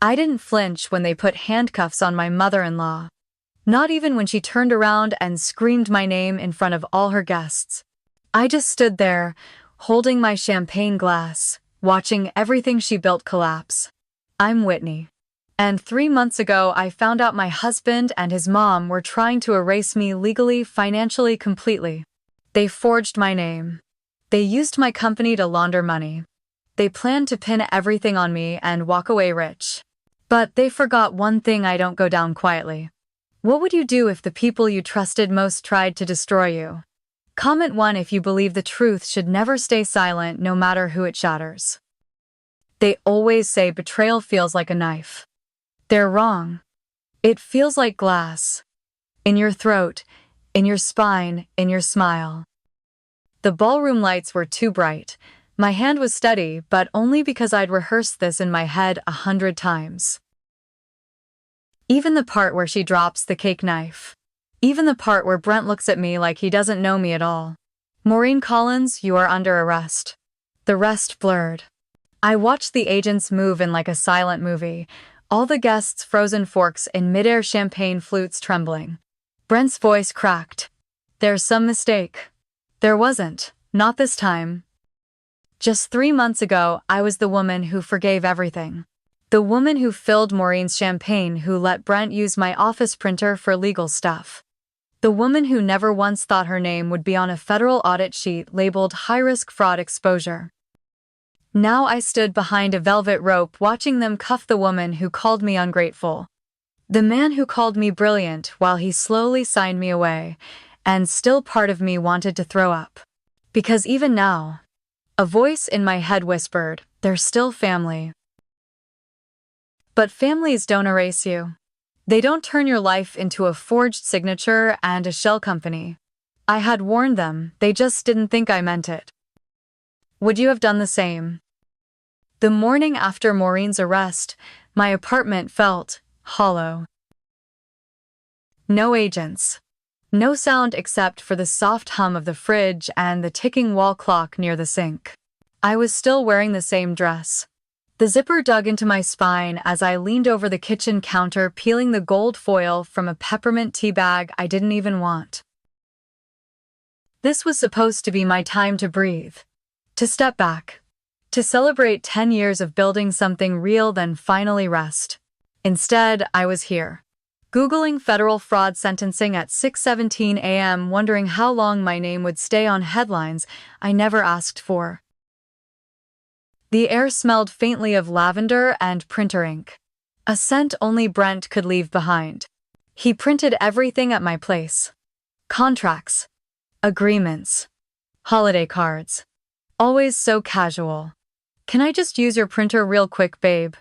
I didn't flinch when they put handcuffs on my mother-in-law. Not even when she turned around and screamed my name in front of all her guests. I just stood there, holding my champagne glass, watching everything she built collapse. I'm Whitney. And 3 months ago, I found out my husband and his mom were trying to erase me legally, financially, completely. They forged my name. They used my company to launder money. They planned to pin everything on me and walk away rich. But they forgot one thing: I don't go down quietly. What would you do if the people you trusted most tried to destroy you? Comment 1 if you believe the truth should never stay silent, no matter who it shatters. They always say betrayal feels like a knife. They're wrong. It feels like glass. In your throat, in your spine, in your smile. The ballroom lights were too bright. My hand was steady, but only because I'd rehearsed this in my head 100 times. Even the part where she drops the cake knife. Even the part where Brent looks at me like he doesn't know me at all. Maureen Collins, you are under arrest. The rest blurred. I watched the agents move in like a silent movie. All the guests frozen forks in midair, champagne flutes trembling. Brent's voice cracked. There's some mistake. There wasn't. Not this time. Just 3 months ago, I was the woman who forgave everything. The woman who filled Maureen's champagne, who let Brent use my office printer for legal stuff. The woman who never once thought her name would be on a federal audit sheet labeled high-risk fraud exposure. Now I stood behind a velvet rope watching them cuff the woman who called me ungrateful. The man who called me brilliant while he slowly signed me away, and still part of me wanted to throw up. Because even now, a voice in my head whispered, they're still family. But families don't erase you. They don't turn your life into a forged signature and a shell company. I had warned them, they just didn't think I meant it. Would you have done the same? The morning after Maureen's arrest, my apartment felt hollow. No agents. No sound except for the soft hum of the fridge and the ticking wall clock near the sink. I was still wearing the same dress. The zipper dug into my spine as I leaned over the kitchen counter, peeling the gold foil from a peppermint tea bag I didn't even want. This was supposed to be my time to breathe, to step back, to celebrate 10 years of building something real, then finally rest. Instead, I was here, Googling federal fraud sentencing at 6:17 a.m., wondering how long my name would stay on headlines I never asked for. The air smelled faintly of lavender and printer ink, a scent only Brent could leave behind. He printed everything at my place. Contracts, agreements, holiday cards. Always so casual. Can I just use your printer real quick, babe?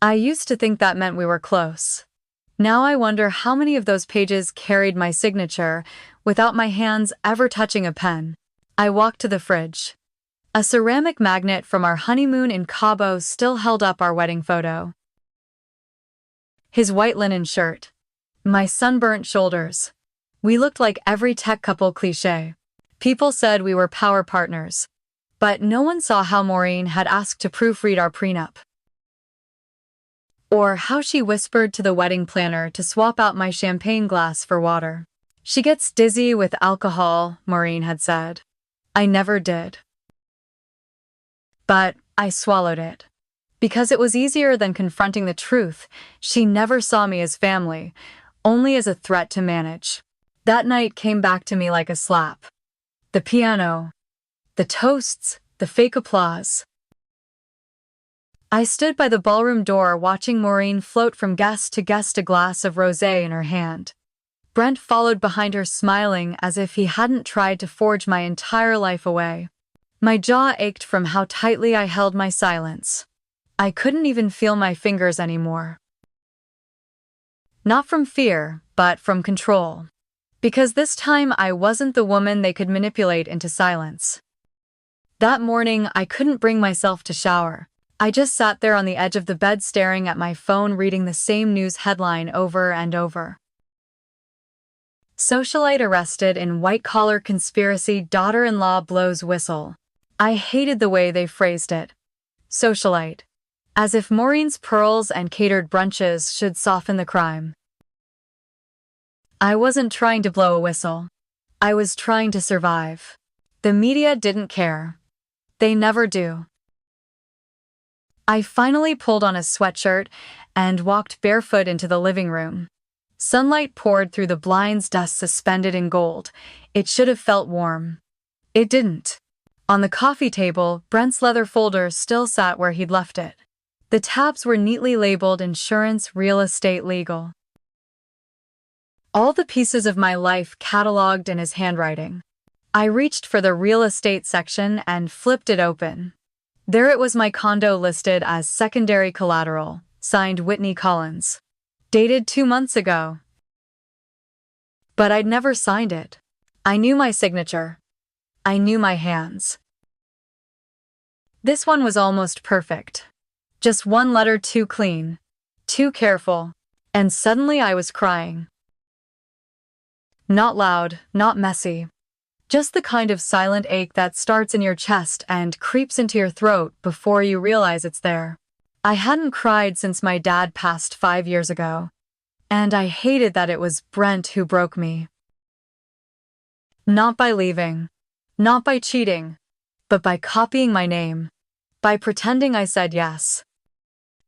I used to think that meant we were close. Now I wonder how many of those pages carried my signature without my hands ever touching a pen. I walked to the fridge. A ceramic magnet from our honeymoon in Cabo still held up our wedding photo. His white linen shirt. My sunburnt shoulders. We looked like every tech couple cliché. People said we were power partners. But no one saw how Maureen had asked to proofread our prenup. Or how she whispered to the wedding planner to swap out my champagne glass for water. She gets dizzy with alcohol, Maureen had said. I never did. But I swallowed it. Because it was easier than confronting the truth. She never saw me as family, only as a threat to manage. That night came back to me like a slap. The piano, the toasts, the fake applause. I stood by the ballroom door watching Maureen float from guest to guest, a glass of rosé in her hand. Brent followed behind her, smiling as if he hadn't tried to forge my entire life away. My jaw ached from how tightly I held my silence. I couldn't even feel my fingers anymore. Not from fear, but from control. Because this time I wasn't the woman they could manipulate into silence. That morning, I couldn't bring myself to shower. I just sat there on the edge of the bed staring at my phone, reading the same news headline over and over. Socialite arrested in white-collar conspiracy, daughter-in-law blows whistle. I hated the way they phrased it. Socialite. As if Maureen's pearls and catered brunches should soften the crime. I wasn't trying to blow a whistle. I was trying to survive. The media didn't care. They never do. I finally pulled on a sweatshirt and walked barefoot into the living room. Sunlight poured through the blinds, dust suspended in gold. It should have felt warm. It didn't. On the coffee table, Brent's leather folder still sat where he'd left it. The tabs were neatly labeled insurance, real estate, legal. All the pieces of my life cataloged in his handwriting. I reached for the real estate section and flipped it open. There it was, my condo listed as secondary collateral, signed Whitney Collins. Dated 2 months ago. But I'd never signed it. I knew my signature. I knew my hands. This one was almost perfect. Just one letter too clean, too careful, and suddenly I was crying. Not loud, not messy. Just the kind of silent ache that starts in your chest and creeps into your throat before you realize it's there. I hadn't cried since my dad passed 5 years ago, and I hated that it was Brent who broke me. Not by leaving, not by cheating, but by copying my name, by pretending I said yes.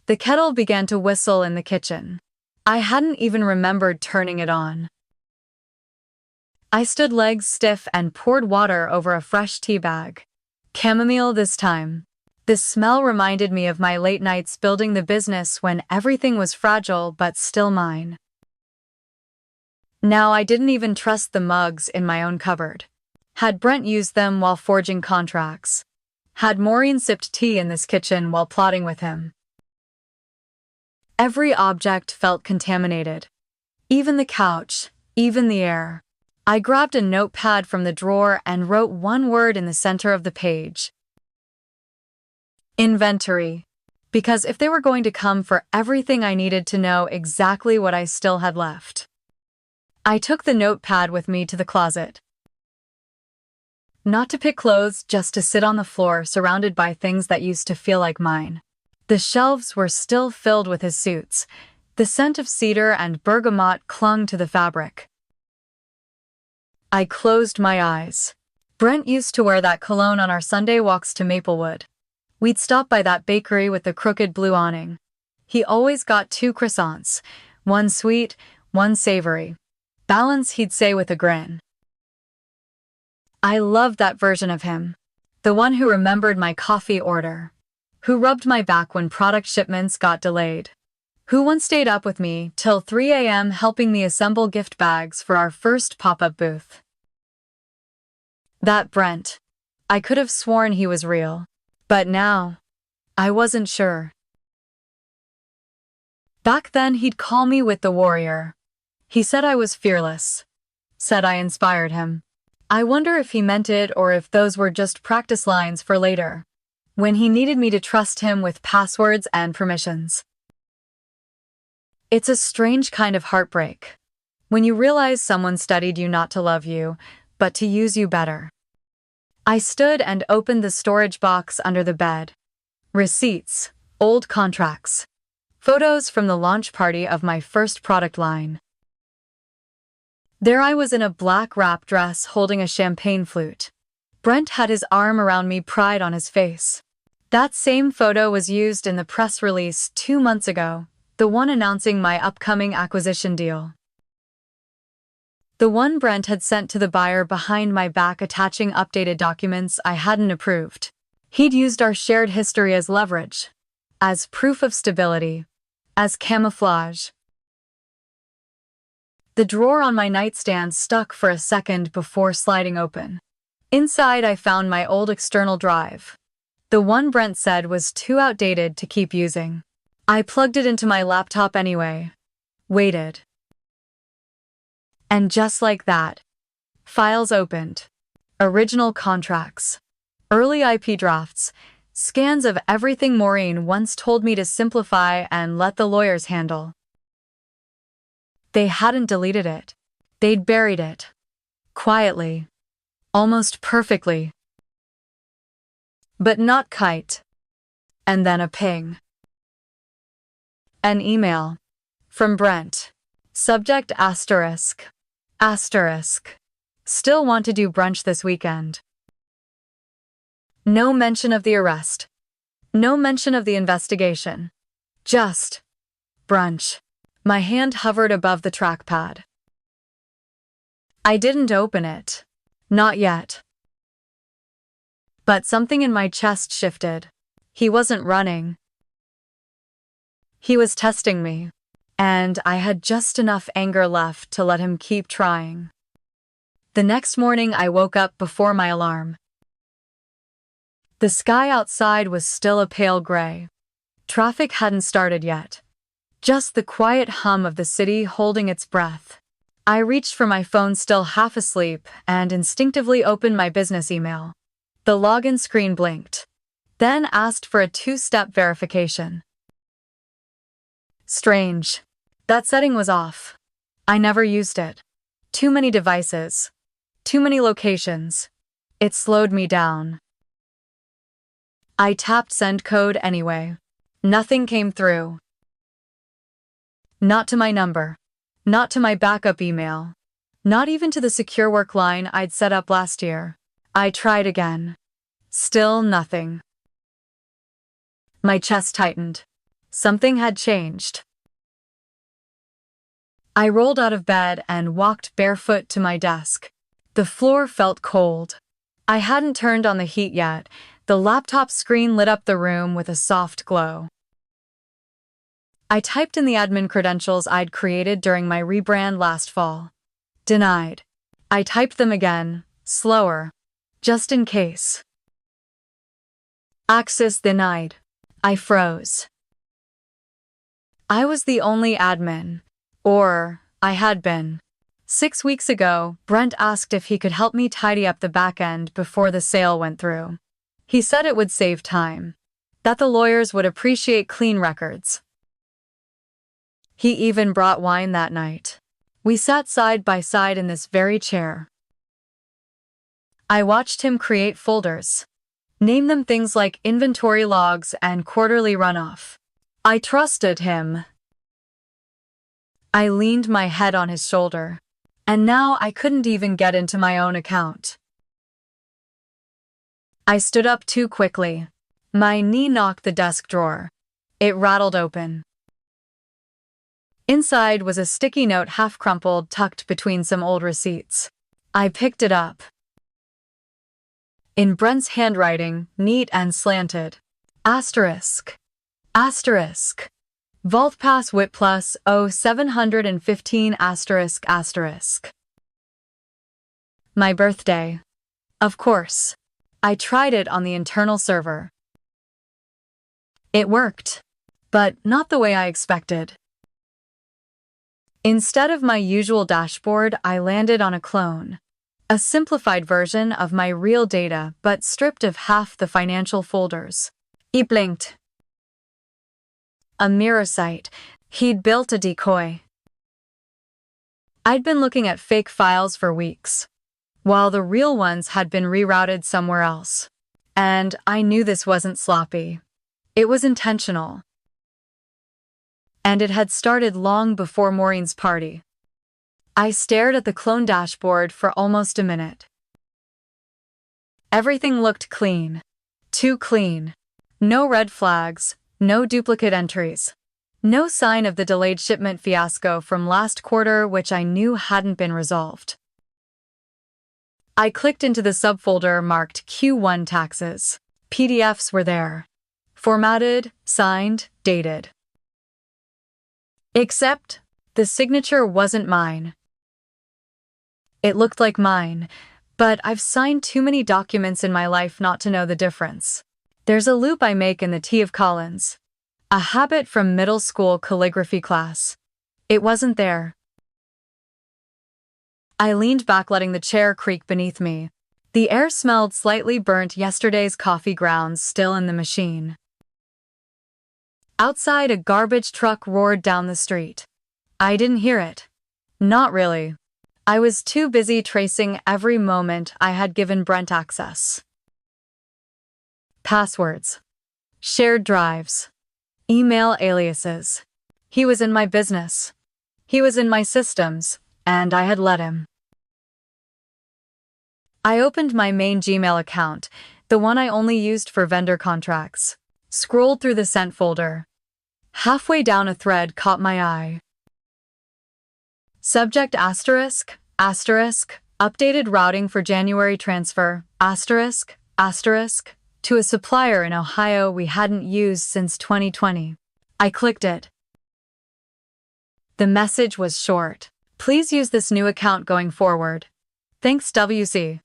The kettle began to whistle in the kitchen. I hadn't even remembered turning it on. I stood legs stiff and poured water over a fresh tea bag. Chamomile this time. The smell reminded me of my late nights building the business when everything was fragile but still mine. Now I didn't even trust the mugs in my own cupboard. Had Brent used them while forging contracts? Had Maureen sipped tea in this kitchen while plotting with him? Every object felt contaminated. Even the couch, even the air. I grabbed a notepad from the drawer and wrote one word in the center of the page. Inventory. Because if they were going to come for everything, I needed to know exactly what I still had left. I took the notepad with me to the closet. Not to pick clothes, just to sit on the floor surrounded by things that used to feel like mine. The shelves were still filled with his suits. The scent of cedar and bergamot clung to the fabric. I closed my eyes. Brent used to wear that cologne on our Sunday walks to Maplewood. We'd stop by that bakery with the crooked blue awning. He always got 2 croissants, one sweet, one savory. Balance, he'd say with a grin. I loved that version of him. The one who remembered my coffee order. Who rubbed my back when product shipments got delayed. Who once stayed up with me till 3 a.m. helping me assemble gift bags for our first pop-up booth. That Brent. I could have sworn he was real. But now, I wasn't sure. Back then he'd call me with the warrior. He said I was fearless. Said I inspired him. I wonder if he meant it or if those were just practice lines for later, when he needed me to trust him with passwords and permissions. It's a strange kind of heartbreak. When you realize someone studied you not to love you, but to use you better. I stood and opened the storage box under the bed. Receipts, old contracts, photos from the launch party of my first product line. There I was in a black wrap dress holding a champagne flute. Brent had his arm around me, pride on his face. That same photo was used in the press release 2 months ago, the one announcing my upcoming acquisition deal. The one Brent had sent to the buyer behind my back, attaching updated documents I hadn't approved. He'd used our shared history as leverage, as proof of stability, as camouflage. The drawer on my nightstand stuck for a second before sliding open. Inside I found my old external drive. The one Brent said was too outdated to keep using. I plugged it into my laptop anyway. Waited. And just like that, files opened. Original contracts. Early IP drafts. Scans of everything Maureen once told me to simplify and let the lawyers handle. They hadn't deleted it. They'd buried it. Quietly. Almost perfectly. But not quite. And then a ping. An email. From Brent. Subject asterisk. Asterisk. Still want to do brunch this weekend. No mention of the arrest. No mention of the investigation. Just brunch. My hand hovered above the trackpad. I didn't open it. Not yet. But something in my chest shifted. He wasn't running. He was testing me, and I had just enough anger left to let him keep trying. The next morning, I woke up before my alarm. The sky outside was still a pale gray. Traffic hadn't started yet. Just the quiet hum of the city holding its breath. I reached for my phone still half asleep and instinctively opened my business email. The login screen blinked, then asked for a two-step verification. Strange. That setting was off. I never used it. Too many devices. Too many locations. It slowed me down. I tapped send code anyway. Nothing came through. Not to my number. Not to my backup email. Not even to the secure work line I'd set up last year. I tried again. Still nothing. My chest tightened. Something had changed. I rolled out of bed and walked barefoot to my desk. The floor felt cold. I hadn't turned on the heat yet. The laptop screen lit up the room with a soft glow. I typed in the admin credentials I'd created during my rebrand last fall. Denied. I typed them again, slower, just in case. Access denied. I froze. I was the only admin. Or, I had been. 6 weeks ago, Brent asked if he could help me tidy up the back end before the sale went through. He said it would save time. That the lawyers would appreciate clean records. He even brought wine that night. We sat side by side in this very chair. I watched him create folders. Name them things like inventory logs and quarterly runoff. I trusted him. I leaned my head on his shoulder. And now I couldn't even get into my own account. I stood up too quickly. My knee knocked the desk drawer. It rattled open. Inside was a sticky note half crumpled tucked between some old receipts. I picked it up. In Brent's handwriting, neat and slanted. Asterisk. Asterisk. Vault Pass WIT Plus 0715 asterisk asterisk. My birthday. Of course. I tried it on the internal server. It worked. But not the way I expected. Instead of my usual dashboard, I landed on a clone. A simplified version of my real data, but stripped of half the financial folders. It blinked. A mirror site. He'd built a decoy. I'd been looking at fake files for weeks, while the real ones had been rerouted somewhere else. And I knew this wasn't sloppy. It was intentional. And it had started long before Maureen's party. I stared at the clone dashboard for almost a minute. Everything looked clean. Too clean. No red flags, no duplicate entries. No sign of the delayed shipment fiasco from last quarter which I knew hadn't been resolved. I clicked into the subfolder marked Q1 taxes. PDFs were there. Formatted, signed, dated. Except, the signature wasn't mine. It looked like mine, but I've signed too many documents in my life not to know the difference. There's a loop I make in the T of Collins. A habit from middle school calligraphy class. It wasn't there. I leaned back, letting the chair creak beneath me. The air smelled slightly burnt, yesterday's coffee grounds still in the machine. Outside, a garbage truck roared down the street. I didn't hear it. Not really. I was too busy tracing every moment I had given Brent access. Passwords. Shared drives. Email aliases. He was in my business. He was in my systems, and I had let him. I opened my main Gmail account, the one I only used for vendor contracts. Scrolled through the sent folder. Halfway down a thread caught my eye. Subject asterisk, asterisk, updated routing for January transfer, asterisk, asterisk, to a supplier in Ohio we hadn't used since 2020. I clicked it. The message was short. Please use this new account going forward. Thanks, WC.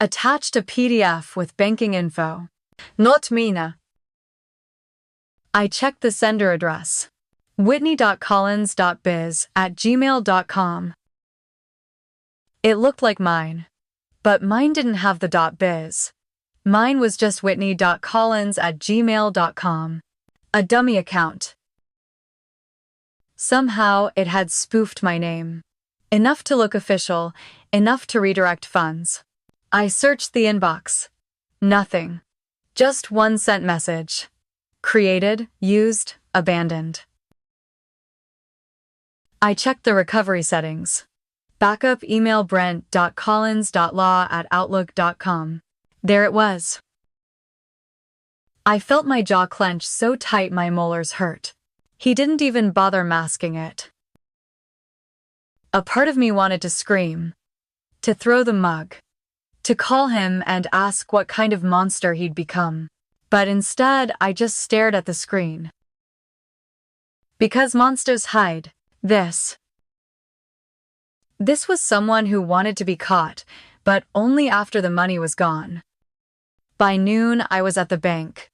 Attached a PDF with banking info. Not Mina. I checked the sender address. whitney.collins.biz@gmail.com. It looked like mine. But mine didn't have the .biz. Mine was just whitney.collins@gmail.com. A dummy account. Somehow it had spoofed my name. Enough to look official, enough to redirect funds. I searched the inbox. Nothing. Just one sent message. Created, used, abandoned. I checked the recovery settings. Backup email brent.collins.law@outlook.com. There it was. I felt my jaw clench so tight my molars hurt. He didn't even bother masking it. A part of me wanted to scream, to throw the mug, to call him and ask what kind of monster he'd become. But instead, I just stared at the screen. Because monsters hide. This was someone who wanted to be caught, but only after the money was gone. By noon, I was at the bank.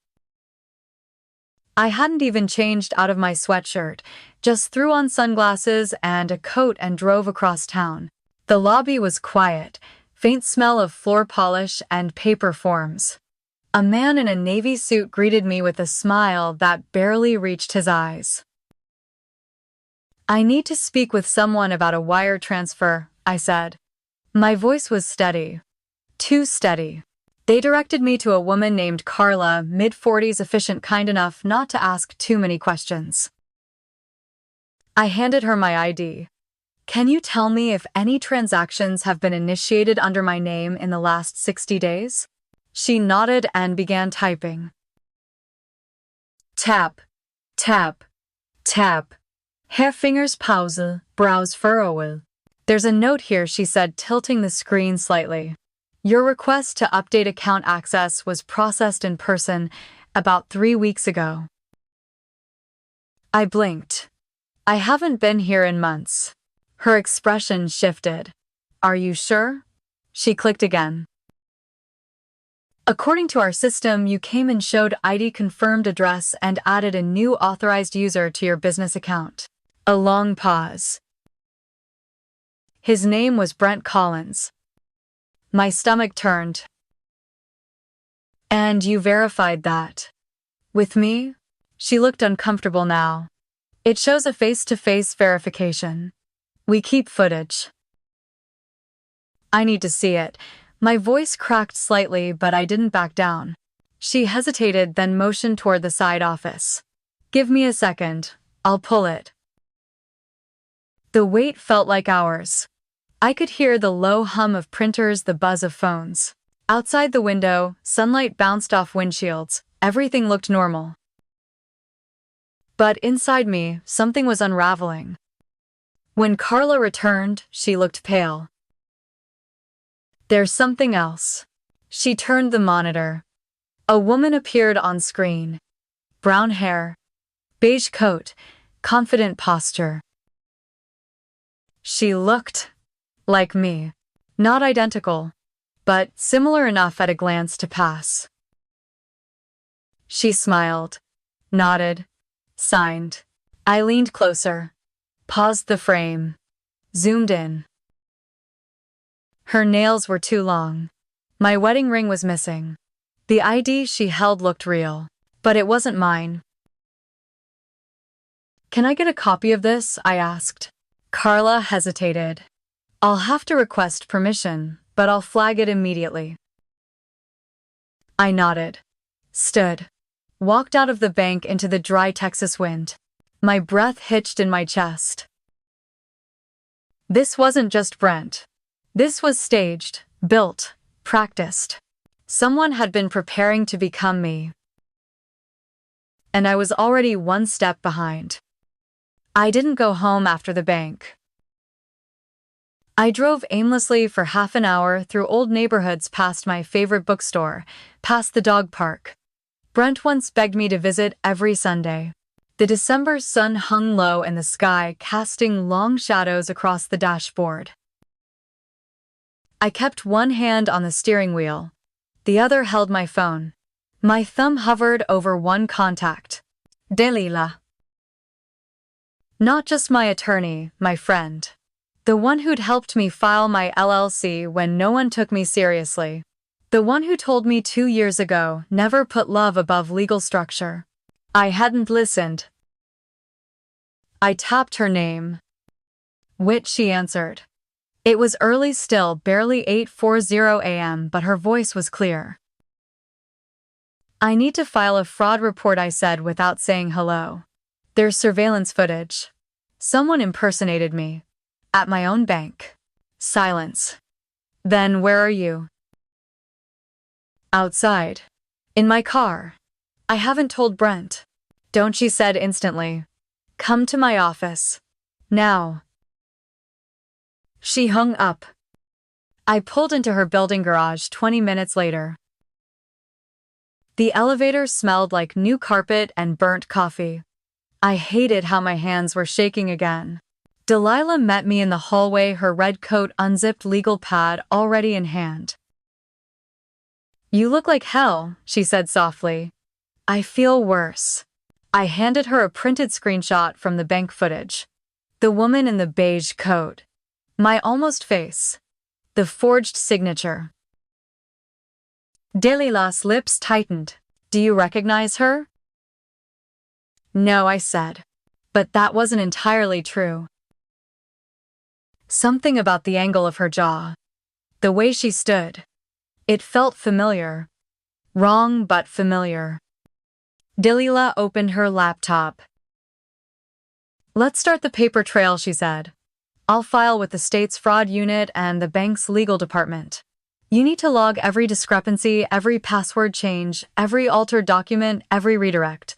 I hadn't even changed out of my sweatshirt, just threw on sunglasses and a coat and drove across town. The lobby was quiet, faint smell of floor polish and paper forms. A man in a navy suit greeted me with a smile that barely reached his eyes. I need to speak with someone about a wire transfer, I said. My voice was steady. Too steady. They directed me to a woman named Carla, mid-40s, efficient, kind enough not to ask too many questions. I handed her my ID. Can you tell me if any transactions have been initiated under my name in the last 60 days? She nodded and began typing. Tap, tap, tap. Hair fingers pause, brows furrow. There's a note here, she said, tilting the screen slightly. Your request to update account access was processed in person about 3 weeks ago. I blinked. I haven't been here in months. Her expression shifted. Are you sure? She clicked again. According to our system, you came and showed ID confirmed address and added a new authorized user to your business account. A long pause. His name was Brent Collins. My stomach turned. And you verified that? With me? She looked uncomfortable now. It shows a face-to-face verification. We keep footage. I need to see it. My voice cracked slightly, but I didn't back down. She hesitated, then motioned toward the side office. Give me a second. I'll pull it. The wait felt like hours. I could hear the low hum of printers, the buzz of phones. Outside the window, sunlight bounced off windshields. Everything looked normal. But inside me, something was unraveling. When Carla returned, she looked pale. There's something else. She turned the monitor. A woman appeared on screen. Brown hair, beige coat, confident posture. She looked like me. Not identical, but similar enough at a glance to pass. She smiled, nodded, signed. I leaned closer, paused the frame, zoomed in. Her nails were too long. My wedding ring was missing. The ID she held looked real, but it wasn't mine. Can I get a copy of this? I asked. Carla hesitated. I'll have to request permission, but I'll flag it immediately. I nodded, stood, walked out of the bank into the dry Texas wind. My breath hitched in my chest. This wasn't just Brent. This was staged, built, practiced. Someone had been preparing to become me. And I was already one step behind. I didn't go home after the bank. I drove aimlessly for half an hour through old neighborhoods past my favorite bookstore, past the dog park. Brent once begged me to visit every Sunday. The December sun hung low in the sky, casting long shadows across the dashboard. I kept one hand on the steering wheel. The other held my phone. My thumb hovered over one contact. Delilah. Not just my attorney, my friend. The one who'd helped me file my LLC when no one took me seriously. The one who told me 2 years ago, never put love above legal structure. I hadn't listened. I tapped her name. Whit, she answered. It was early still, barely 8:40 a.m., but her voice was clear. I need to file a fraud report, I said without saying hello. There's surveillance footage. Someone impersonated me. At my own bank. Silence. Then where are you? Outside. In my car. I haven't told Brent. Don't, she said instantly. Come to my office. Now. She hung up. I pulled into her building garage 20 minutes later. The elevator smelled like new carpet and burnt coffee. I hated how my hands were shaking again. Delilah met me in the hallway, her red coat unzipped, legal pad already in hand. You look like hell, she said softly. I feel worse. I handed her a printed screenshot from the bank footage. The woman in the beige coat. My almost face. The forged signature. Delilah's lips tightened. Do you recognize her? No, I said. But that wasn't entirely true. Something about the angle of her jaw. The way she stood. It felt familiar. Wrong but familiar. Delilah opened her laptop. Let's start the paper trail, she said. I'll file with the state's fraud unit and the bank's legal department. You need to log every discrepancy, every password change, every altered document, every redirect.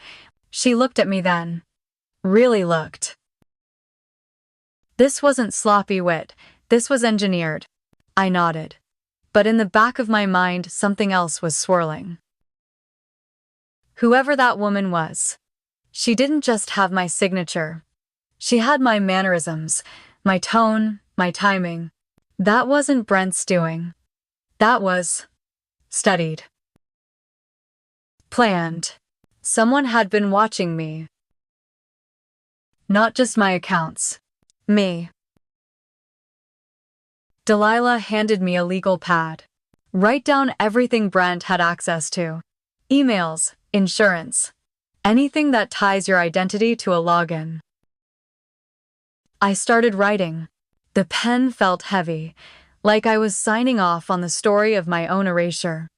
She looked at me then. Really looked. This wasn't sloppy wit. This was engineered. I nodded. But in the back of my mind, something else was swirling. Whoever that woman was, she didn't just have my signature. She had my mannerisms, my tone, my timing. That wasn't Brent's doing. That was studied. Planned. Someone had been watching me. Not just my accounts. Me. Delilah handed me a legal pad. Write down everything Brent had access to. Emails, insurance. Anything that ties your identity to a login. I started writing. The pen felt heavy, like I was signing off on the story of my own erasure.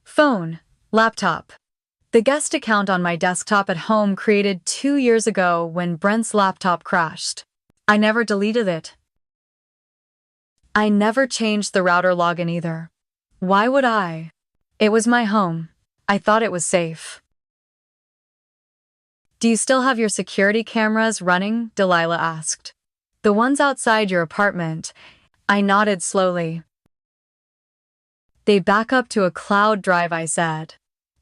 Phone, laptop. The guest account on my desktop at home created 2 years ago when Brent's laptop crashed. I never deleted it. I never changed the router login either. Why would I? It was my home. I thought it was safe. Do you still have your security cameras running? Delilah asked. The ones outside your apartment. I nodded slowly. They back up to a cloud drive, I said.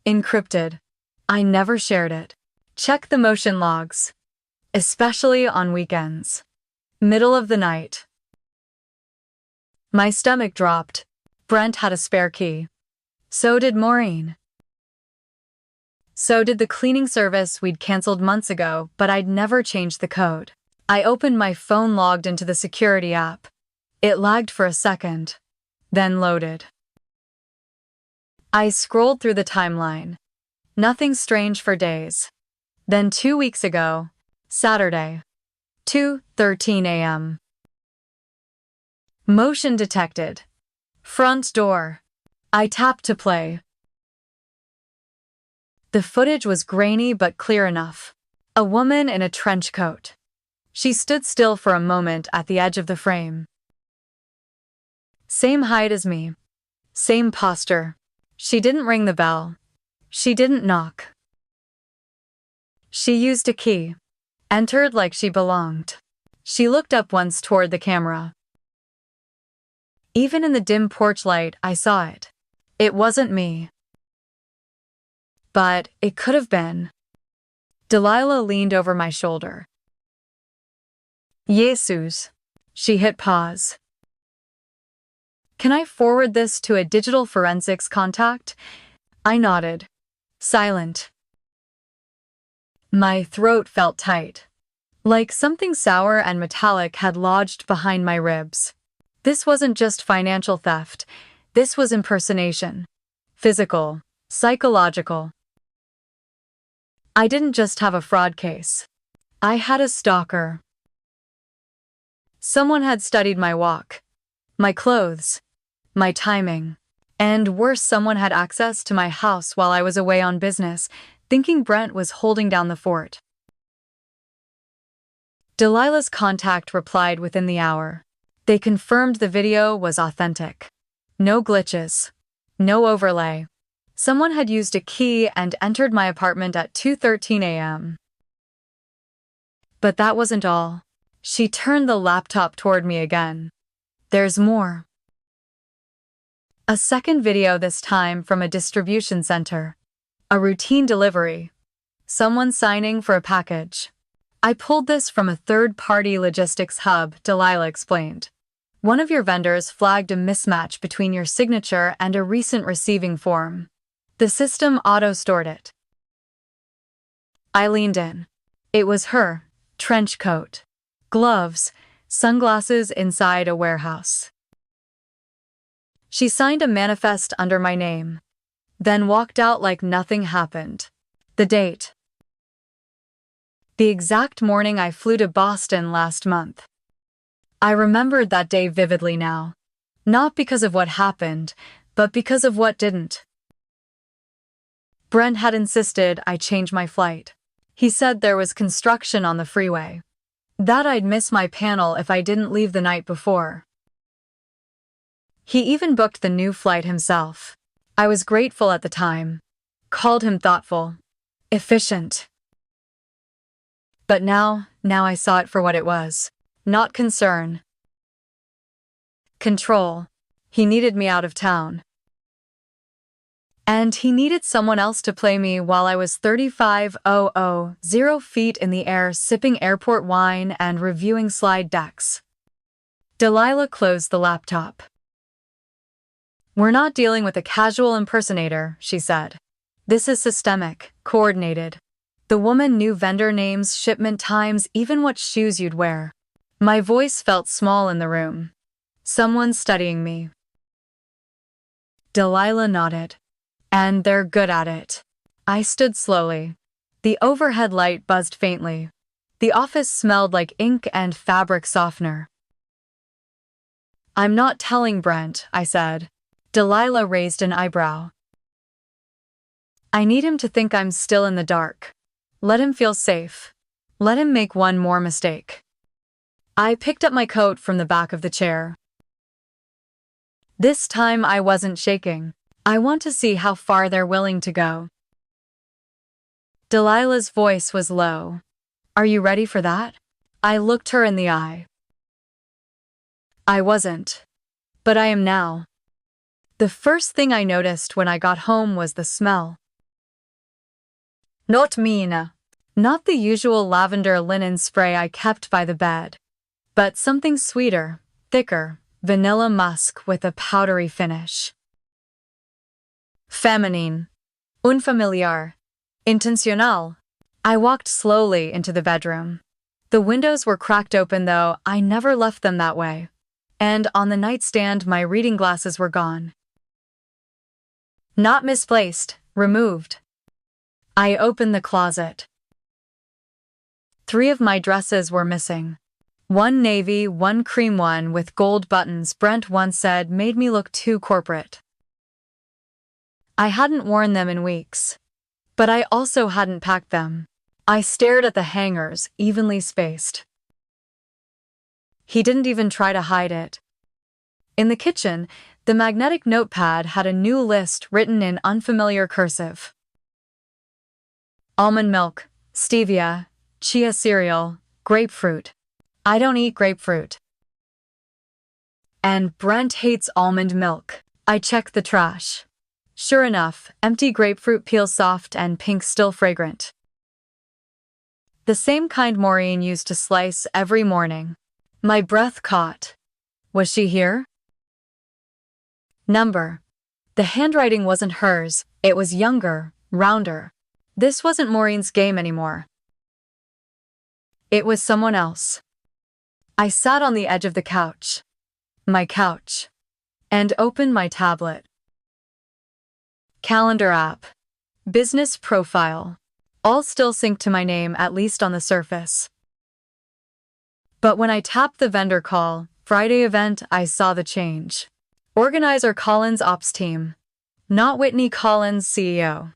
Encrypted. I never shared it. Check the motion logs. Especially on weekends. Middle of the night. My stomach dropped. Brent had a spare key. So did Maureen. So did the cleaning service we'd canceled months ago, but I'd never changed the code. I opened my phone, logged into the security app. It lagged for a second, then loaded. I scrolled through the timeline. Nothing strange for days. Then 2 weeks ago, Saturday, 2:13 a.m. Motion detected. Front door. I tapped to play. The footage was grainy but clear enough. A woman in a trench coat. She stood still for a moment at the edge of the frame. Same height as me. Same posture. She didn't ring the bell. She didn't knock. She used a key. Entered like she belonged. She looked up once toward the camera. Even in the dim porch light, I saw it. It wasn't me. But it could have been. Delilah leaned over my shoulder. Jesus. She hit pause. Can I forward this to a digital forensics contact? I nodded. Silent. My throat felt tight. Like something sour and metallic had lodged behind my ribs. This wasn't just financial theft. This was impersonation. Physical. Psychological. I didn't just have a fraud case. I had a stalker. Someone had studied my walk, my clothes, my timing, and worse, someone had access to my house while I was away on business, thinking Brent was holding down the fort. Delilah's contact replied within the hour. They confirmed the video was authentic. No glitches. No overlay. Someone had used a key and entered my apartment at 2:13 a.m. But that wasn't all. She turned the laptop toward me again. There's more. A second video, this time from a distribution center. A routine delivery. Someone signing for a package. I pulled this from a third-party logistics hub, Delilah explained. One of your vendors flagged a mismatch between your signature and a recent receiving form. The system auto-stored it. I leaned in. It was her, trench coat, gloves, sunglasses inside a warehouse. She signed a manifest under my name, then walked out like nothing happened. The date. The exact morning I flew to Boston last month. I remembered that day vividly now. Not because of what happened, but because of what didn't. Brent had insisted I change my flight. He said there was construction on the freeway. That I'd miss my panel if I didn't leave the night before. He even booked the new flight himself. I was grateful at the time. Called him thoughtful. Efficient. But now I saw it for what it was. Not concern. Control. He needed me out of town. And he needed someone else to play me while I was 35,000 feet in the air sipping airport wine and reviewing slide decks. Delilah closed the laptop. We're not dealing with a casual impersonator, she said. This is systemic, coordinated. The woman knew vendor names, shipment times, even what shoes you'd wear. My voice felt small in the room. Someone's studying me. Delilah nodded. And they're good at it. I stood slowly. The overhead light buzzed faintly. The office smelled like ink and fabric softener. I'm not telling Brent, I said. Delilah raised an eyebrow. I need him to think I'm still in the dark. Let him feel safe. Let him make one more mistake. I picked up my coat from the back of the chair. This time I wasn't shaking. I want to see how far they're willing to go. Delilah's voice was low. Are you ready for that? I looked her in the eye. I wasn't. But I am now. The first thing I noticed when I got home was the smell. Not Mina. Not the usual lavender linen spray I kept by the bed. But something sweeter, thicker, vanilla musk with a powdery finish. Feminine. Unfamiliar. Intencional. I walked slowly into the bedroom. The windows were cracked open, though I never left them that way. And on the nightstand, my reading glasses were gone. Not misplaced, removed. I opened the closet. 3 of my dresses were missing. One navy, one cream one with gold buttons Brent once said made me look too corporate. I hadn't worn them in weeks. But I also hadn't packed them. I stared at the hangers, evenly spaced. He didn't even try to hide it. In the kitchen, the magnetic notepad had a new list written in unfamiliar cursive. Almond milk, stevia, chia cereal, grapefruit. I don't eat grapefruit. And Brent hates almond milk. I checked the trash. Sure enough, empty grapefruit peel, soft and pink, still fragrant. The same kind Maureen used to slice every morning. My breath caught. Was she here? Number. The handwriting wasn't hers, it was younger, rounder. This wasn't Maureen's game anymore. It was someone else. I sat on the edge of the couch. My couch. And opened my tablet. Calendar app. Business profile. All still synced to my name, at least on the surface. But when I tapped the vendor call, Friday event, I saw the change. Organizer Collins Ops Team. Not Whitney Collins CEO.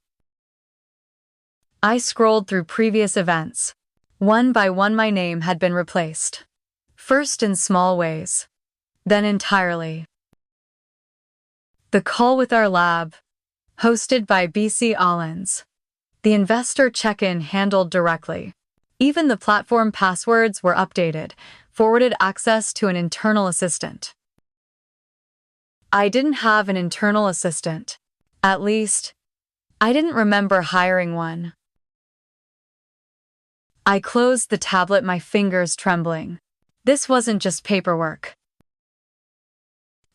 I scrolled through previous events. One by one my name had been replaced. First in small ways. Then entirely. The call with our lab. Hosted by BC Allens. The investor check-in handled directly. Even the platform passwords were updated, forwarded access to an internal assistant. I didn't have an internal assistant. At least, I didn't remember hiring one. I closed the tablet, my fingers trembling. This wasn't just paperwork.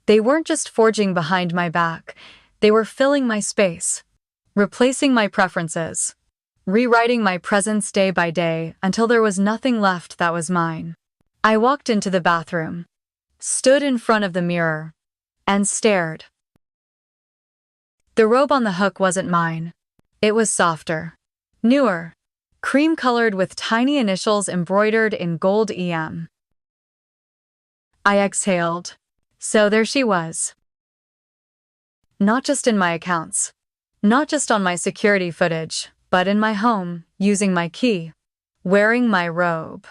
They weren't just forging behind my back, they were filling my space, replacing my preferences, rewriting my presence day by day until there was nothing left that was mine. I walked into the bathroom, stood in front of the mirror, and stared. The robe on the hook wasn't mine. It was softer, newer, cream-colored with tiny initials embroidered in gold EM. I exhaled. So there she was. Not just in my accounts, not just on my security footage, but in my home, using my key, wearing my robe.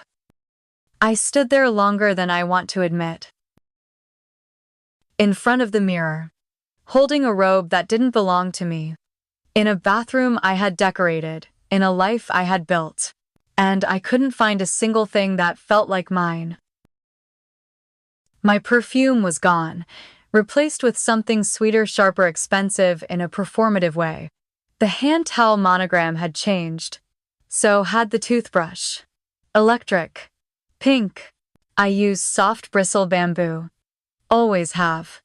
I stood there longer than I want to admit. In front of the mirror, holding a robe that didn't belong to me, in a bathroom I had decorated, in a life I had built, and I couldn't find a single thing that felt like mine. My perfume was gone, replaced with something sweeter, sharper, expensive in a performative way. The hand towel monogram had changed. So had the toothbrush. Electric. Pink. I use soft bristle bamboo. Always have.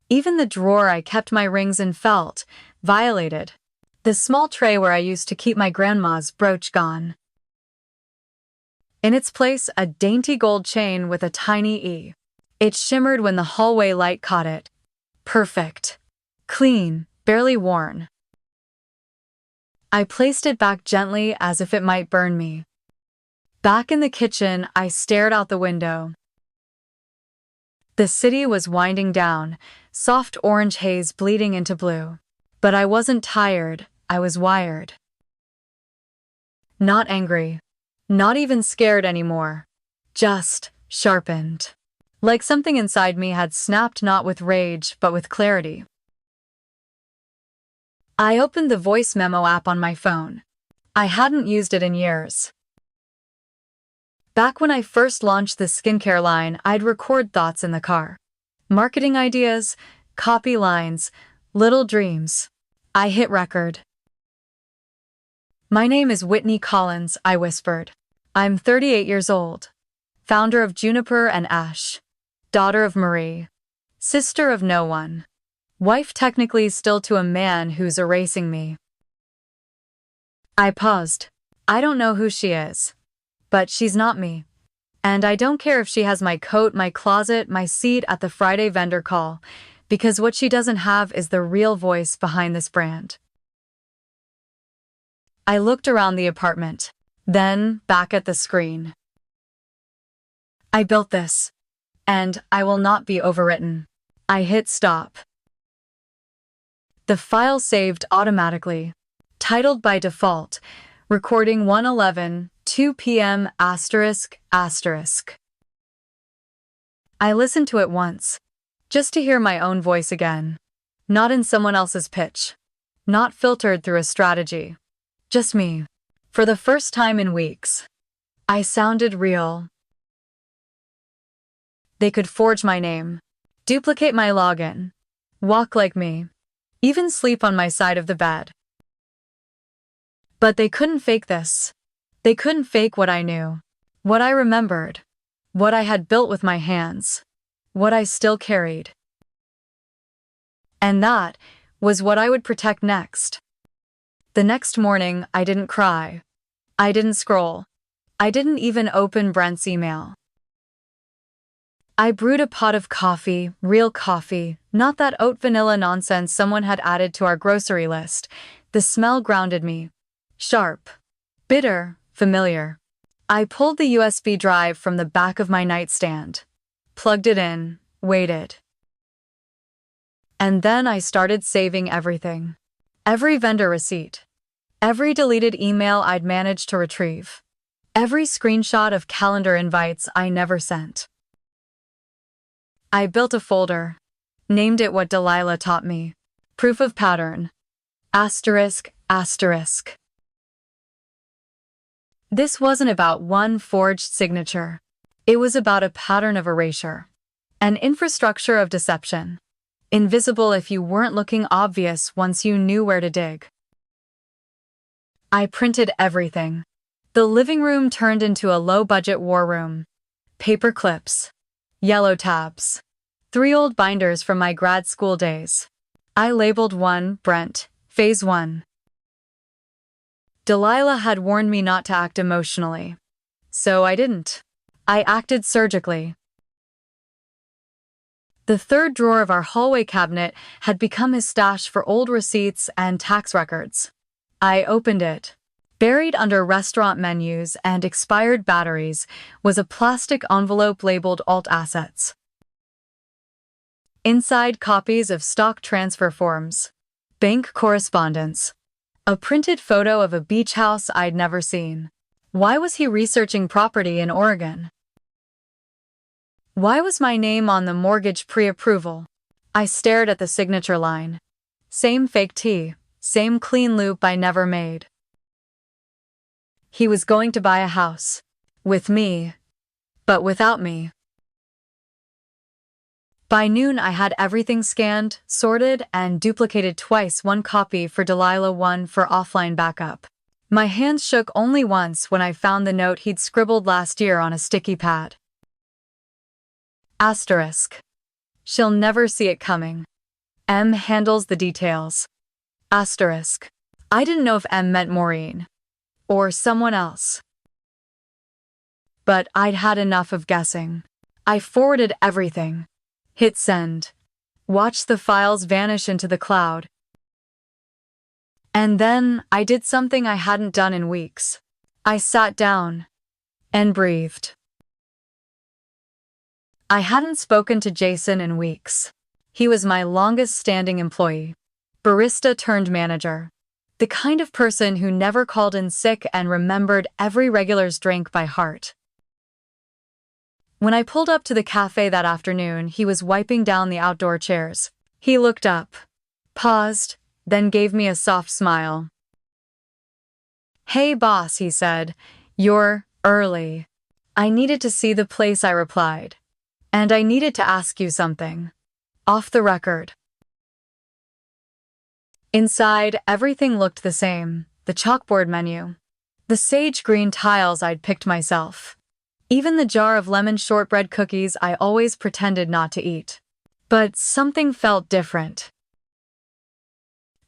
Even the drawer I kept my rings in felt violated. The small tray where I used to keep my grandma's brooch gone. In its place, a dainty gold chain with a tiny E. It shimmered when the hallway light caught it. Perfect. Clean, barely worn. I placed it back gently as if it might burn me. Back in the kitchen, I stared out the window. The city was winding down, soft orange haze bleeding into blue. But I wasn't tired, I was wired. Not angry. Not even scared anymore. Just sharpened. Like something inside me had snapped, not with rage, but with clarity. I opened the voice memo app on my phone. I hadn't used it in years. Back when I first launched the skincare line, I'd record thoughts in the car. Marketing ideas, copy lines, little dreams. I hit record. My name is Whitney Collins, I whispered. I'm 38 years old. Founder of Juniper and Ash. Daughter of Marie. Sister of no one. Wife technically still to a man who's erasing me. I paused. I don't know who she is. But she's not me. And I don't care if she has my coat, my closet, my seat at the Friday vendor call, because what she doesn't have is the real voice behind this brand. I looked around the apartment, then back at the screen. I built this, and I will not be overwritten. I hit stop. The file saved automatically. titled by default, recording 1:11, 2 p.m. asterisk asterisk. I listened to it once, just to hear my own voice again. Not in someone else's pitch. Not filtered through a strategy. Just me. For the first time in weeks. I sounded real. They could forge my name, duplicate my login, walk like me, even sleep on my side of the bed. But they couldn't fake this. They couldn't fake what I knew, what I remembered, what I had built with my hands, what I still carried. And that was what I would protect next. The next morning, I didn't cry. I didn't scroll. I didn't even open Brent's email. I brewed a pot of coffee, real coffee, not that oat vanilla nonsense someone had added to our grocery list. The smell grounded me. Sharp. Bitter. Familiar. I pulled the USB drive from the back of my nightstand. Plugged it in. Waited. And then I started saving everything. Every vendor receipt. Every deleted email I'd managed to retrieve. Every screenshot of calendar invites I never sent. I built a folder. Named it what Delilah taught me. Proof of pattern. Asterisk, asterisk. This wasn't about one forged signature. It was about a pattern of erasure. An infrastructure of deception. Invisible if you weren't looking, obvious once you knew where to dig. I printed everything. The living room turned into a low-budget war room. Paper clips. Yellow tabs. 3 old binders from my grad school days. I labeled one, Brent, Phase 1. Delilah had warned me not to act emotionally. So I didn't. I acted surgically. The third drawer of our hallway cabinet had become his stash for old receipts and tax records. I opened it. Buried under restaurant menus and expired batteries was a plastic envelope labeled Alt Assets. Inside, copies of stock transfer forms, bank correspondence, a printed photo of a beach house I'd never seen. Why was he researching property in Oregon? Why was my name on the mortgage pre-approval? I stared at the signature line. Same fake T, same clean loop I never made. He was going to buy a house. With me. But without me. By noon, I had everything scanned, sorted, and duplicated twice, one copy for Delilah, one for offline backup. My hands shook only once when I found the note he'd scribbled last year on a sticky pad. Asterisk. She'll never see it coming. M handles the details. Asterisk. I didn't know if M meant Maureen. Or someone else. But I'd had enough of guessing. I forwarded everything. Hit send. Watched the files vanish into the cloud. And then I did something I hadn't done in weeks. I sat down and breathed. I hadn't spoken to Jason in weeks. He was my longest-standing employee. Barista turned manager. The kind of person who never called in sick and remembered every regular's drink by heart. When I pulled up to the cafe that afternoon, he was wiping down the outdoor chairs. He looked up, paused, then gave me a soft smile. "Hey boss," he said, "you're early." I needed to see the place, I replied. And I needed to ask you something. Off the record. Inside, everything looked the same. The chalkboard menu. The sage green tiles I'd picked myself. Even the jar of lemon shortbread cookies I always pretended not to eat. But something felt different.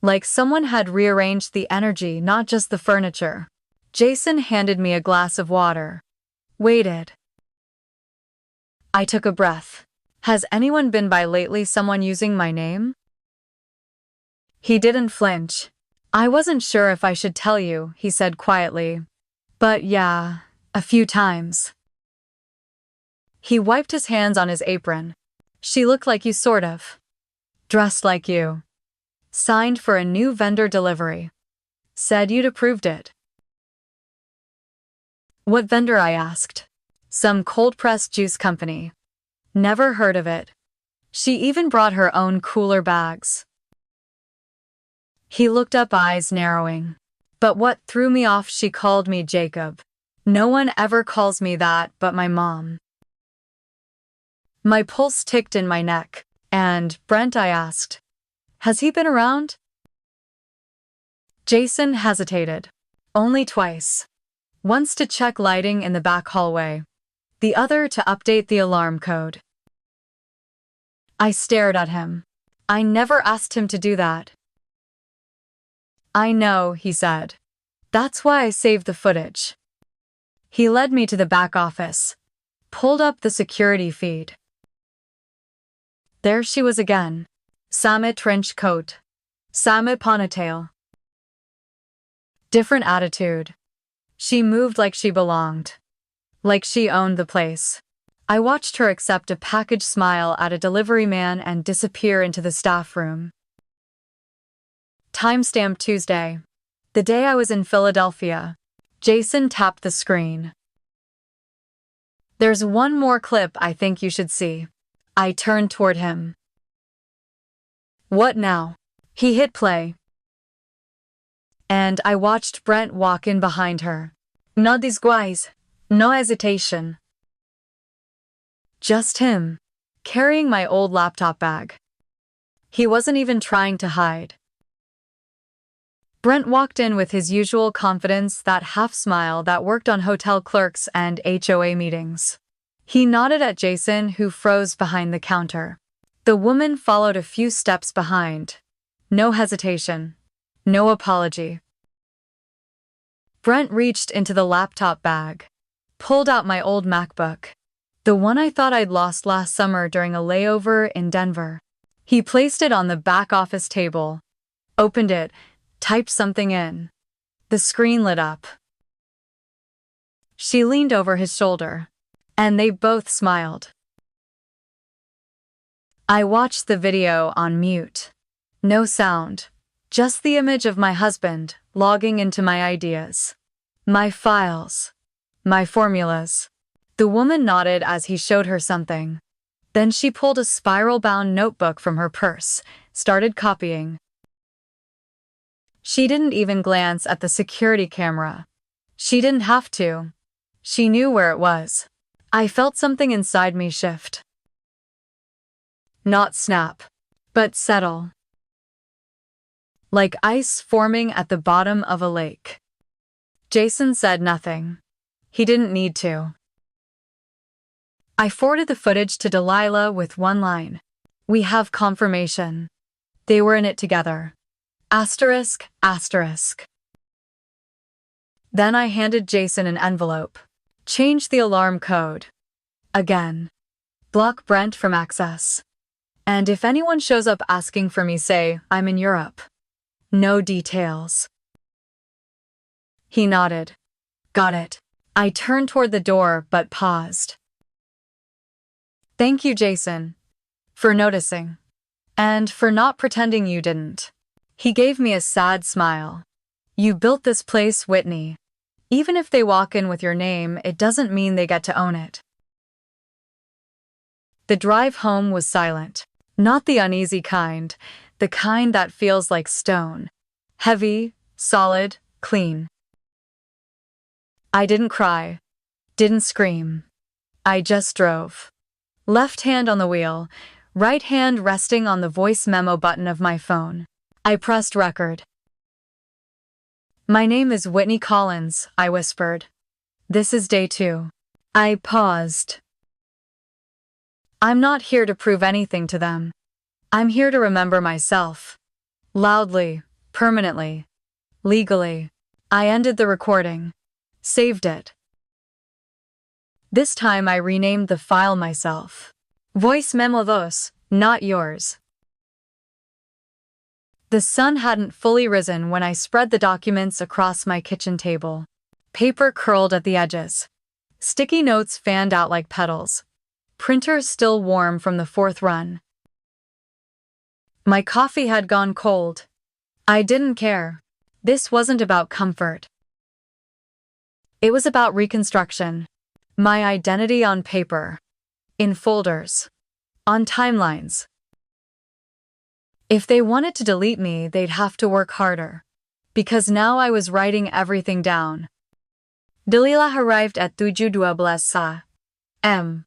Like someone had rearranged the energy, not just the furniture. Jason handed me a glass of water. Waited. I took a breath. Has anyone been by lately, someone using my name? He didn't flinch. I wasn't sure if I should tell you, he said quietly. But yeah, a few times. He wiped his hands on his apron. She looked like you, sort of. Dressed like you. Signed for a new vendor delivery. Said you'd approved it. What vendor? I asked. Some cold-pressed juice company. Never heard of it. She even brought her own cooler bags. He looked up, eyes narrowing. But what threw me off, she called me Jacob. No one ever calls me that but my mom. My pulse ticked in my neck. And Brent? I asked. Has he been around? Jason hesitated. Only twice. Once to check lighting in the back hallway. The other to update the alarm code. I stared at him. I never asked him to do that. I know, he said. That's why I saved the footage. He led me to the back office. Pulled up the security feed. There she was again. Same trench coat. Same ponytail. Different attitude. She moved like she belonged. Like she owned the place. I watched her accept a package, smile at a delivery man, and disappear into the staff room. Timestamp Tuesday. The day I was in Philadelphia. Jason tapped the screen. There's one more clip I think you should see. I turned toward him. What now? He hit play. And I watched Brent walk in behind her. No disguise, no hesitation. Just him, carrying my old laptop bag. He wasn't even trying to hide. Brent walked in with his usual confidence, that half smile that worked on hotel clerks and HOA meetings. He nodded at Jason, who froze behind the counter. The woman followed a few steps behind. No hesitation. No apology. Brent reached into the laptop bag. Pulled out my old MacBook. The one I thought I'd lost last summer during a layover in Denver. He placed it on the back office table. Opened it. Typed something in. The screen lit up. She leaned over his shoulder. And they both smiled. I watched the video on mute. No sound. Just the image of my husband, logging into my ideas. My files. My formulas. The woman nodded as he showed her something. Then she pulled a spiral-bound notebook from her purse, started copying. She didn't even glance at the security camera. She didn't have to. She knew where it was. I felt something inside me shift. Not snap, but settle. Like ice forming at the bottom of a lake. Jason said nothing. He didn't need to. I forwarded the footage to Delilah with one line. We have confirmation. They were in it together. Asterisk, asterisk. Then I handed Jason an envelope. Changed the alarm code. Again. Block Brent from access. And if anyone shows up asking for me, say, I'm in Europe. No details. He nodded. Got it. I turned toward the door but paused. Thank you, Jason. For noticing. And for not pretending you didn't. He gave me a sad smile. You built this place, Whitney. Even if they walk in with your name, it doesn't mean they get to own it. The drive home was silent. Not the uneasy kind, the kind that feels like stone. Heavy, solid, clean. I didn't cry. Didn't scream. I just drove. Left hand on the wheel, right hand resting on the voice memo button of my phone. I pressed record. My name is Whitney Collins, I whispered. This is day 2. I paused. I'm not here to prove anything to them. I'm here to remember myself. Loudly, permanently, legally. I ended the recording. Saved it. This time I renamed the file myself. Voice memo dos, not yours. The sun hadn't fully risen when I spread the documents across my kitchen table. Paper curled at the edges. Sticky notes fanned out like petals. Printer still warm from the 4th run. My coffee had gone cold. I didn't care. This wasn't about comfort. It was about reconstruction. My identity on paper. In folders. On timelines. If they wanted to delete me, they'd have to work harder. Because now I was writing everything down. Delilah arrived at 7:12 m.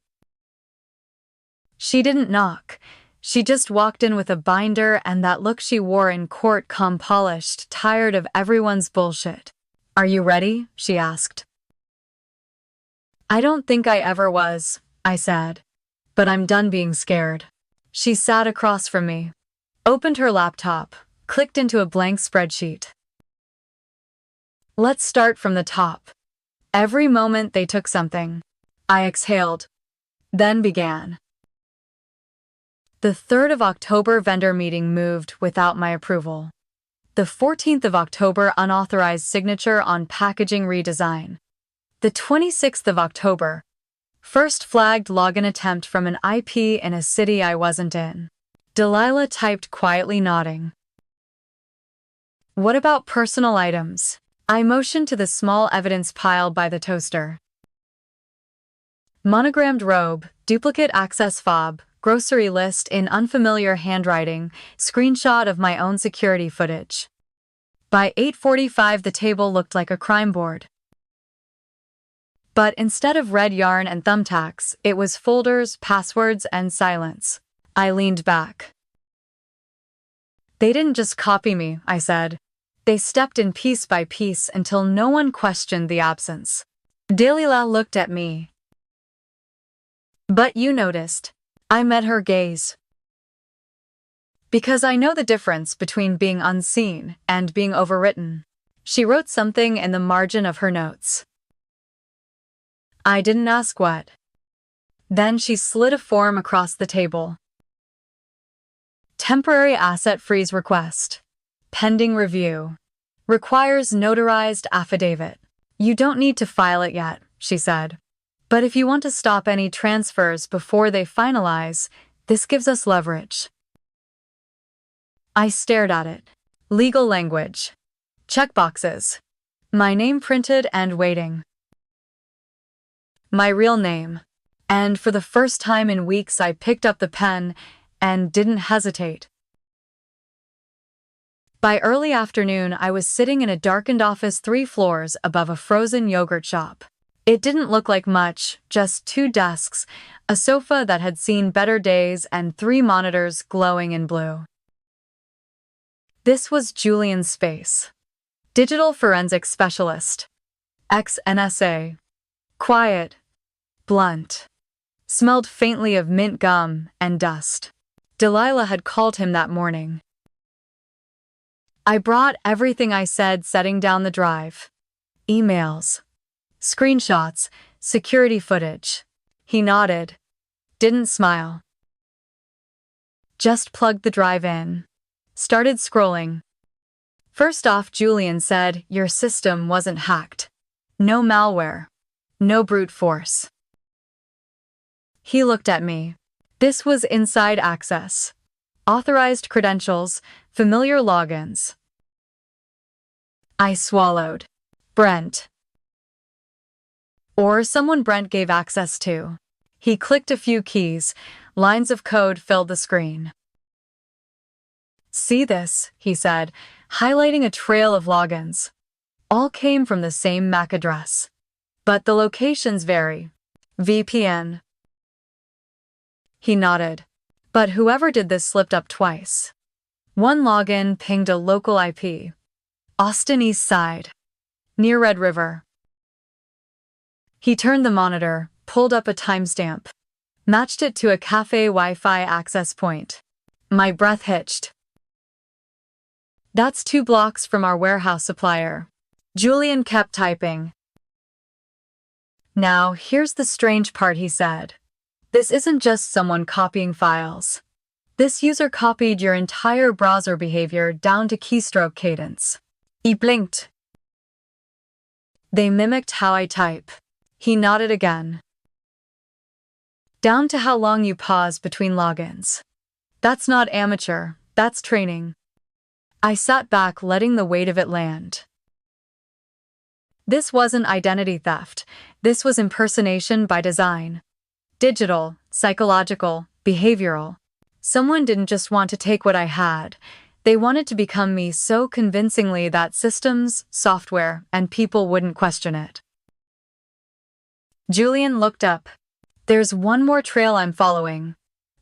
She didn't knock. She just walked in with a binder and that look she wore in court, calm, polished, tired of everyone's bullshit. "Are you ready?" she asked. "I don't think I ever was," I said. "But I'm done being scared." She sat across from me, opened her laptop, clicked into a blank spreadsheet. "Let's start from the top." Every moment they took something. I exhaled, then began. The 3rd of October vendor meeting moved without my approval. The 14th of October unauthorized signature on packaging redesign. The 26th of October, first flagged login attempt from an IP in a city I wasn't in. Delilah typed quietly, nodding. "What about personal items?" I motioned to the small evidence pile by the toaster. Monogrammed robe, duplicate access fob, grocery list in unfamiliar handwriting, screenshot of my own security footage. By 8:45 the table looked like a crime board. But instead of red yarn and thumbtacks, it was folders, passwords, and silence. I leaned back. "They didn't just copy me," I said. "They stepped in piece by piece until no one questioned the absence." Delilah looked at me. "But you noticed." I met her gaze. "Because I know the difference between being unseen and being overwritten." She wrote something in the margin of her notes. I didn't ask what. Then she slid a form across the table. "Temporary asset freeze request. Pending review. Requires notarized affidavit." "You don't need to file it yet," she said. "But if you want to stop any transfers before they finalize, this gives us leverage." I stared at it. Legal language. Checkboxes. My name printed and waiting. My real name. And for the first time in weeks I picked up the pen and didn't hesitate. By early afternoon I was sitting in a darkened office 3 floors above a frozen yogurt shop. It didn't look like much, just 2 desks, a sofa that had seen better days, and 3 monitors glowing in blue. This was Julian's space. Digital forensic specialist. Ex-NSA. Quiet. Blunt. Smelled faintly of mint gum and dust. Delilah had called him that morning. I brought everything I said, setting down the drive. Emails. Screenshots, security footage. He nodded. Didn't smile. Just plugged the drive in. Started scrolling. First off, Julian said your system wasn't hacked. No malware. No brute force. He looked at me. This was inside access. Authorized credentials, familiar logins. I swallowed. Brent. Or someone Brent gave access to. He clicked a few keys. Lines of code filled the screen. "See this," he said, highlighting a trail of logins. All came from the same MAC address. But the locations vary. VPN. He nodded. But whoever did this slipped up twice. One login pinged a local IP. Austin East Side. Near Red River. He turned the monitor, pulled up a timestamp. Matched it to a café Wi-Fi access point. My breath hitched. "That's 2 blocks from our warehouse supplier." Julian kept typing. "Now, here's the strange part," he said. "This isn't just someone copying files. This user copied your entire browser behavior down to keystroke cadence." He blinked. "They mimicked how I type." He nodded again. "Down to how long you pause between logins. That's not amateur, that's training." I sat back, letting the weight of it land. This wasn't identity theft. This was impersonation by design. Digital, psychological, behavioral. Someone didn't just want to take what I had. They wanted to become me so convincingly that systems, software, and people wouldn't question it. Julian looked up. There's one more trail I'm following.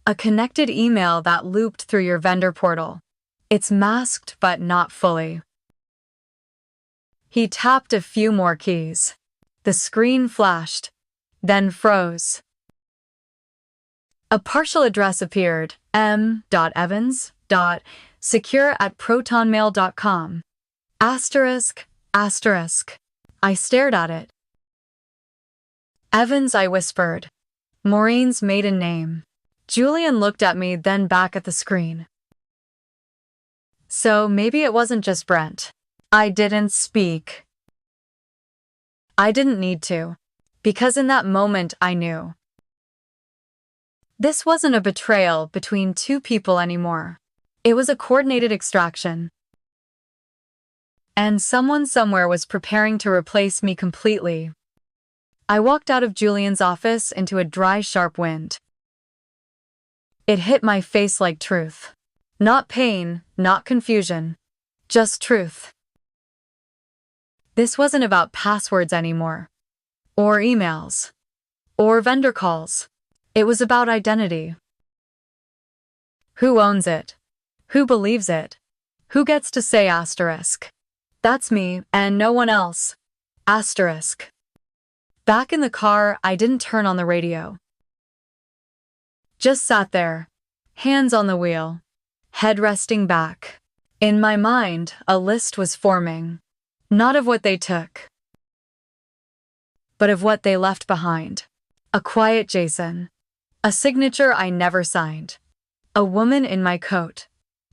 A connected email that looped through your vendor portal. It's masked, but not fully. He tapped a few more keys. The screen flashed, then froze. A partial address appeared, m.evans.secure@protonmail.com. Asterisk, asterisk. I stared at it. Evans, I whispered. Maureen's maiden name. Julian looked at me, then back at the screen. So maybe it wasn't just Brent. I didn't speak. I didn't need to, because in that moment I knew. This wasn't a betrayal between two people anymore. It was a coordinated extraction. And someone somewhere was preparing to replace me completely. I walked out of Julian's office into a dry, sharp wind. It hit my face like truth. Not pain, not confusion. Just truth. This wasn't about passwords anymore. Or emails. Or vendor calls. It was about identity. Who owns it? Who believes it? Who gets to say asterisk? That's me, and no one else. Asterisk. Back in the car, I didn't turn on the radio. Just sat there, hands on the wheel, head resting back. In my mind, a list was forming. Not of what they took, but of what they left behind. A quiet Jason. A signature I never signed. A woman in my coat.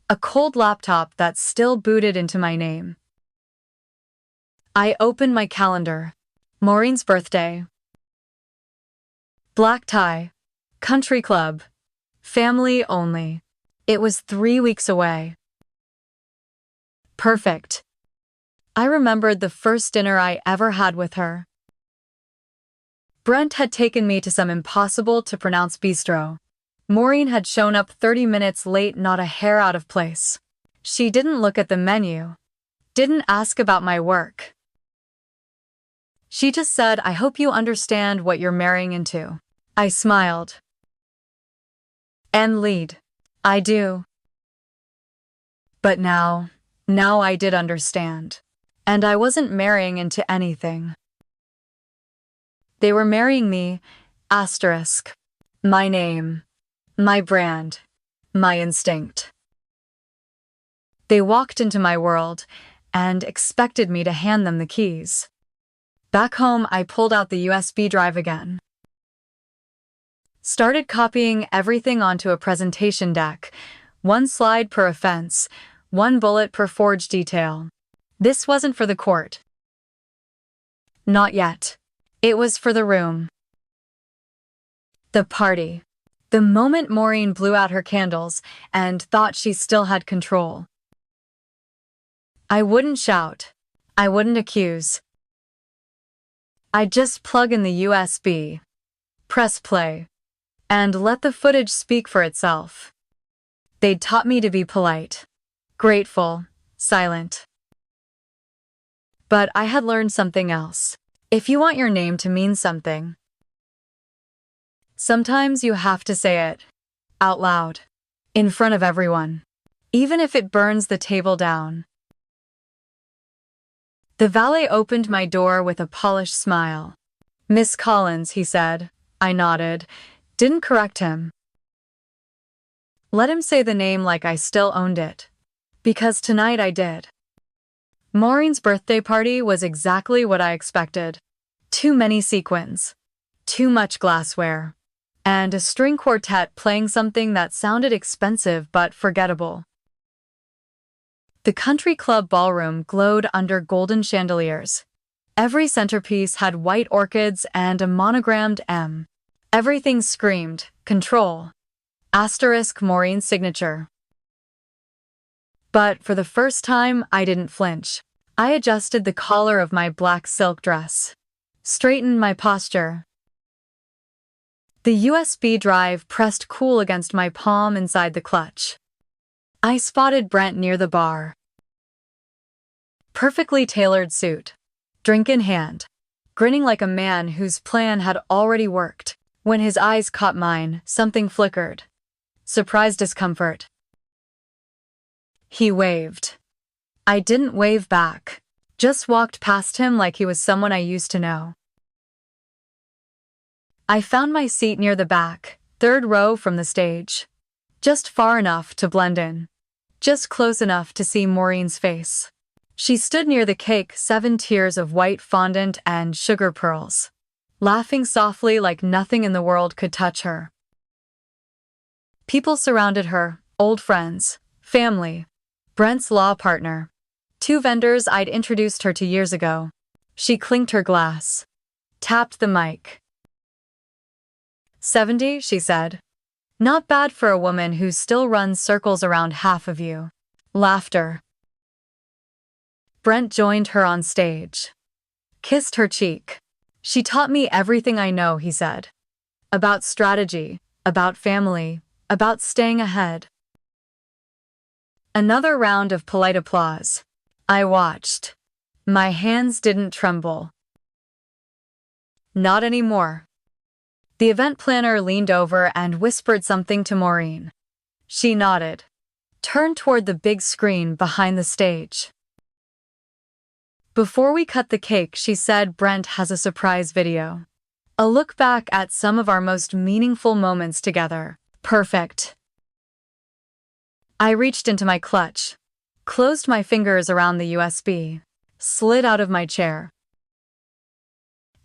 A cold laptop that still booted into my name. I opened my calendar. Maureen's birthday. Black tie. Country club. Family only. It was 3 weeks away. Perfect. I remembered the first dinner I ever had with her. Brent had taken me to some impossible-to-pronounce bistro. Maureen had shown up 30 minutes late, not a hair out of place. She didn't look at the menu. Didn't ask about my work. She just said, I hope you understand what you're marrying into. I smiled. And lead. I do. But now I did understand. And I wasn't marrying into anything. They were marrying me, asterisk. My name. My brand. My instinct. They walked into my world and expected me to hand them the keys. Back home, I pulled out the USB drive again. Started copying everything onto a presentation deck. 1 slide per offense, 1 bullet per forged detail. This wasn't for the court. Not yet. It was for the room. The party. The moment Maureen blew out her candles and thought she still had control. I wouldn't shout. I wouldn't accuse. I'd just plug in the USB, press play, and let the footage speak for itself. They'd taught me to be polite, grateful, silent. But I had learned something else. If you want your name to mean something, sometimes you have to say it out loud, in front of everyone, even if it burns the table down. The valet opened my door with a polished smile. Miss Collins, he said. I nodded. Didn't correct him. Let him say the name like I still owned it. Because tonight I did. Maureen's birthday party was exactly what I expected. Too many sequins. Too much glassware. And a string quartet playing something that sounded expensive but forgettable. The country club ballroom glowed under golden chandeliers. Every centerpiece had white orchids and a monogrammed M. Everything screamed, control. Asterisk Maureen's signature. But for the first time, I didn't flinch. I adjusted the collar of my black silk dress, straightened my posture. The USB drive pressed cool against my palm inside the clutch. I spotted Brent near the bar. Perfectly tailored suit, drink in hand, grinning like a man whose plan had already worked. When his eyes caught mine, something flickered. Surprised discomfort. He waved. I didn't wave back, just walked past him like he was someone I used to know. I found my seat near the back, third row from the stage. Just far enough to blend in. Just close enough to see Maureen's face. She stood near the cake, 7 tiers of white fondant and sugar pearls, laughing softly like nothing in the world could touch her. People surrounded her, old friends, family, Brent's law partner, 2 vendors I'd introduced her to years ago. She clinked her glass, tapped the mic. 70, she said. Not bad for a woman who still runs circles around half of you. Laughter. Brent joined her on stage. Kissed her cheek. She taught me everything I know, he said. About strategy, about family, about staying ahead. Another round of polite applause. I watched. My hands didn't tremble. Not anymore. The event planner leaned over and whispered something to Maureen. She nodded, turned toward the big screen behind the stage. Before we cut the cake, she said, Brent has a surprise video. A look back at some of our most meaningful moments together. Perfect. I reached into my clutch, closed my fingers around the USB, slid out of my chair,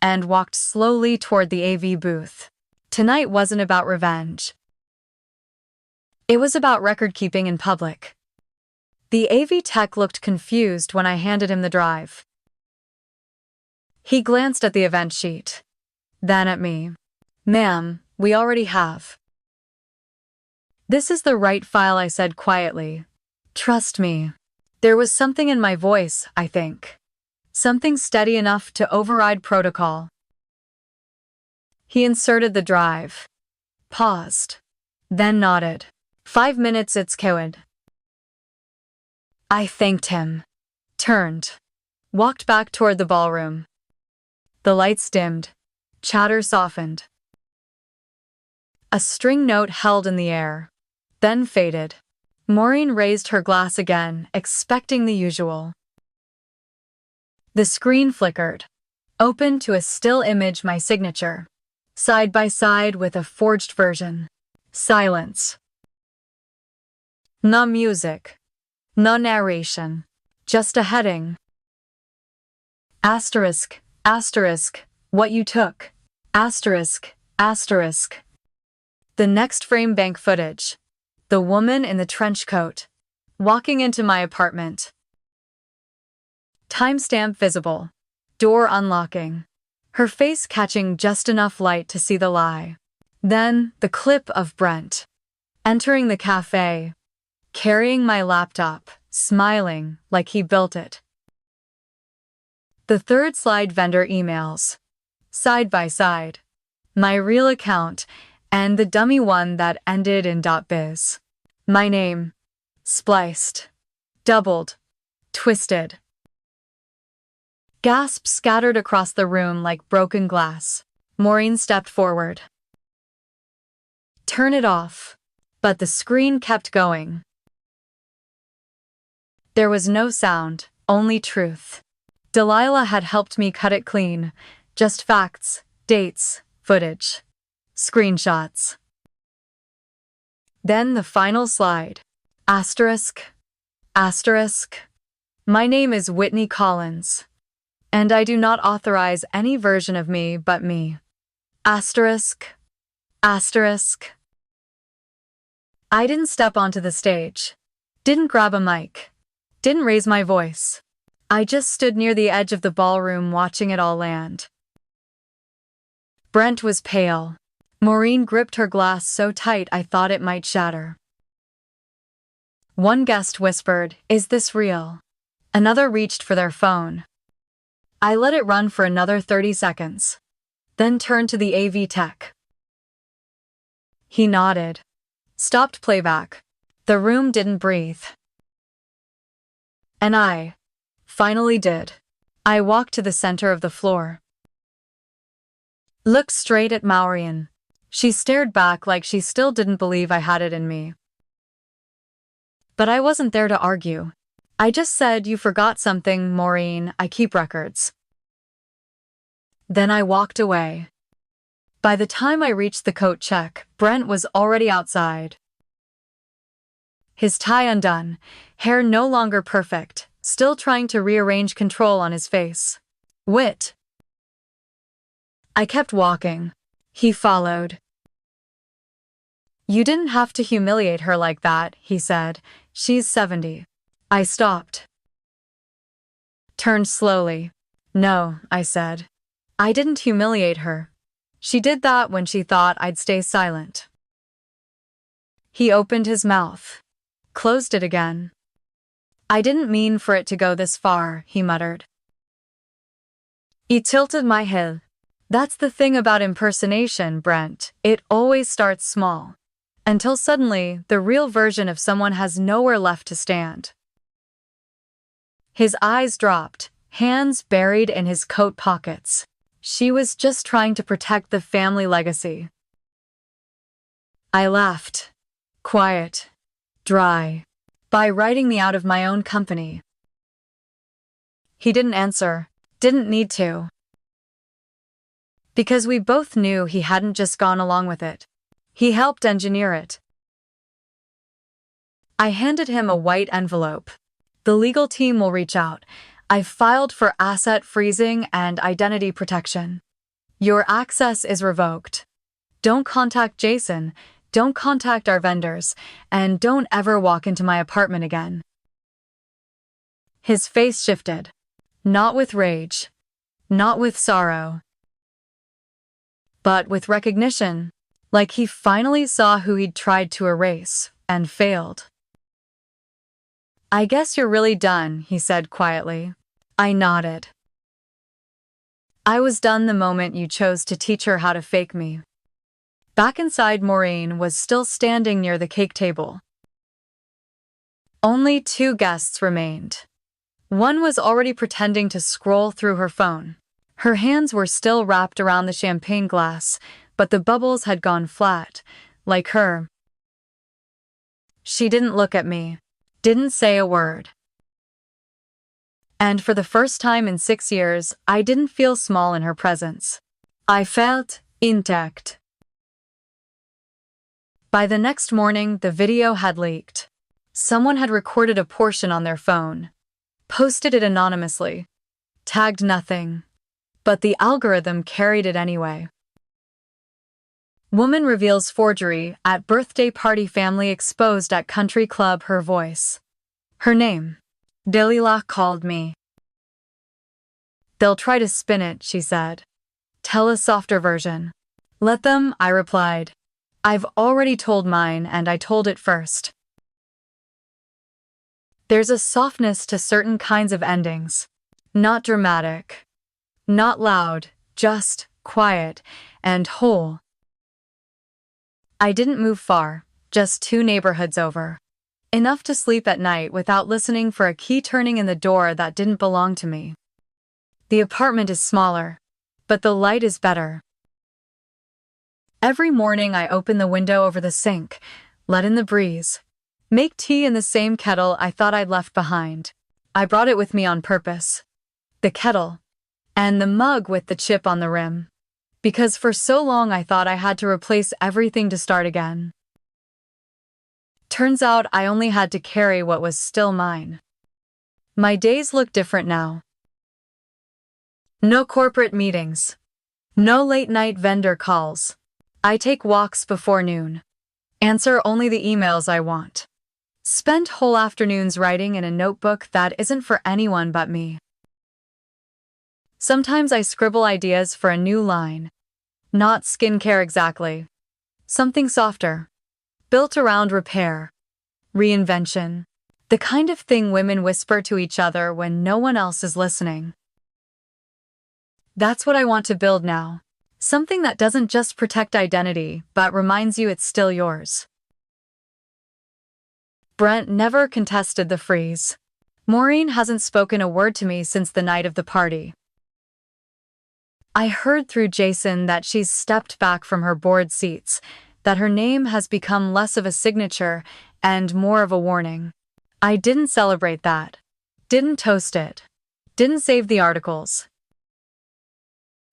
and walked slowly toward the AV booth. Tonight wasn't about revenge. It was about record-keeping in public. The AV tech looked confused when I handed him the drive. He glanced at the event sheet, then at me. Ma'am, we already have. This is the right file, I said quietly. Trust me. There was something in my voice, I think. Something steady enough to override protocol. He inserted the drive, paused, then nodded. 5 minutes, it's good. I thanked him, turned, walked back toward the ballroom. The lights dimmed, chatter softened. A string note held in the air, then faded. Maureen raised her glass again, expecting the usual. The screen flickered, opened to a still image, my signature, side by side with a forged version. Silence. No music. No narration. Just a heading. Asterisk, asterisk, what you took. Asterisk, asterisk. The next frame, bank footage. The woman in the trench coat, walking into my apartment. Timestamp visible. Door unlocking. Her face catching just enough light to see the lie. Then, the clip of Brent entering the café, carrying my laptop, smiling like he built it. The third slide, vendor emails. Side by side. My real account and the dummy one that ended in .biz. My name. Spliced. Doubled. Twisted. Gasps scattered across the room like broken glass. Maureen stepped forward. Turn it off. But the screen kept going. There was no sound, only truth. Delilah had helped me cut it clean. Just facts, dates, footage, screenshots. Then the final slide. Asterisk. Asterisk. My name is Whitney Collins, and I do not authorize any version of me but me. Asterisk. Asterisk. I didn't step onto the stage. Didn't grab a mic. Didn't raise my voice. I just stood near the edge of the ballroom watching it all land. Brent was pale. Maureen gripped her glass so tight I thought it might shatter. One guest whispered, "Is this real?" Another reached for their phone. I let it run for another 30 seconds, then turned to the AV tech. He nodded. Stopped playback. The room didn't breathe. And I finally did. I walked to the center of the floor. Looked straight at Maureen. She stared back like she still didn't believe I had it in me. But I wasn't there to argue. I just said, "You forgot something, Maureen. I keep records." Then I walked away. By the time I reached the coat check, Brent was already outside. His tie undone, hair no longer perfect, still trying to rearrange control on his face. Wit. I kept walking. He followed. "You didn't have to humiliate her like that," he said. "She's 70. I stopped. Turned slowly. "No," I said. "I didn't humiliate her. She did that when she thought I'd stay silent." He opened his mouth. Closed it again. "I didn't mean for it to go this far," he muttered. He tilted my head. "That's the thing about impersonation, Brent. It always starts small. Until suddenly, the real version of someone has nowhere left to stand." His eyes dropped, hands buried in his coat pockets. She was just trying to protect the family legacy. I laughed. Quiet. Dry. By writing me out of my own company. He didn't answer. Didn't need to. Because we both knew he hadn't just gone along with it. He helped engineer it. I handed him a white envelope. "The legal team will reach out. I've filed for asset freezing and identity protection. Your access is revoked. Don't contact Jason, don't contact our vendors, and don't ever walk into my apartment again." His face shifted. Not with rage. Not with sorrow. But with recognition. Like he finally saw who he'd tried to erase, and failed. "I guess you're really done," he said quietly. I nodded. "I was done the moment you chose to teach her how to fake me." Back inside, Maureen was still standing near the cake table. Only 2 guests remained. One was already pretending to scroll through her phone. Her hands were still wrapped around the champagne glass, but the bubbles had gone flat, like her. She didn't look at me. Didn't say a word. And for the first time in 6 years, I didn't feel small in her presence. I felt intact. By the next morning, the video had leaked. Someone had recorded a portion on their phone, posted it anonymously, tagged nothing, but the algorithm carried it anyway. Woman reveals forgery at birthday party, family exposed at country club. Her voice. Her name. "Delilah called me." "They'll try to spin it," she said. "Tell a softer version." "Let them," I replied. "I've already told mine, and I told it first." There's a softness to certain kinds of endings. Not dramatic. Not loud, just quiet and whole. I didn't move far, just 2 neighborhoods over. Enough to sleep at night without listening for a key turning in the door that didn't belong to me. The apartment is smaller, but the light is better. Every morning I open the window over the sink, let in the breeze. Make tea in the same kettle I thought I'd left behind. I brought it with me on purpose. The kettle. And the mug with the chip on the rim. Because for so long I thought I had to replace everything to start again. Turns out I only had to carry what was still mine. My days look different now. No corporate meetings. No late-night vendor calls. I take walks before noon. Answer only the emails I want. Spend whole afternoons writing in a notebook that isn't for anyone but me. Sometimes I scribble ideas for a new line. Not skincare exactly. Something softer. Built around repair. Reinvention. The kind of thing women whisper to each other when no one else is listening. That's what I want to build now. Something that doesn't just protect identity, but reminds you it's still yours. Brent never contested the freeze. Maureen hasn't spoken a word to me since the night of the party. I heard through Jason that she's stepped back from her board seats, that her name has become less of a signature and more of a warning. I didn't celebrate that. Didn't toast it. Didn't save the articles.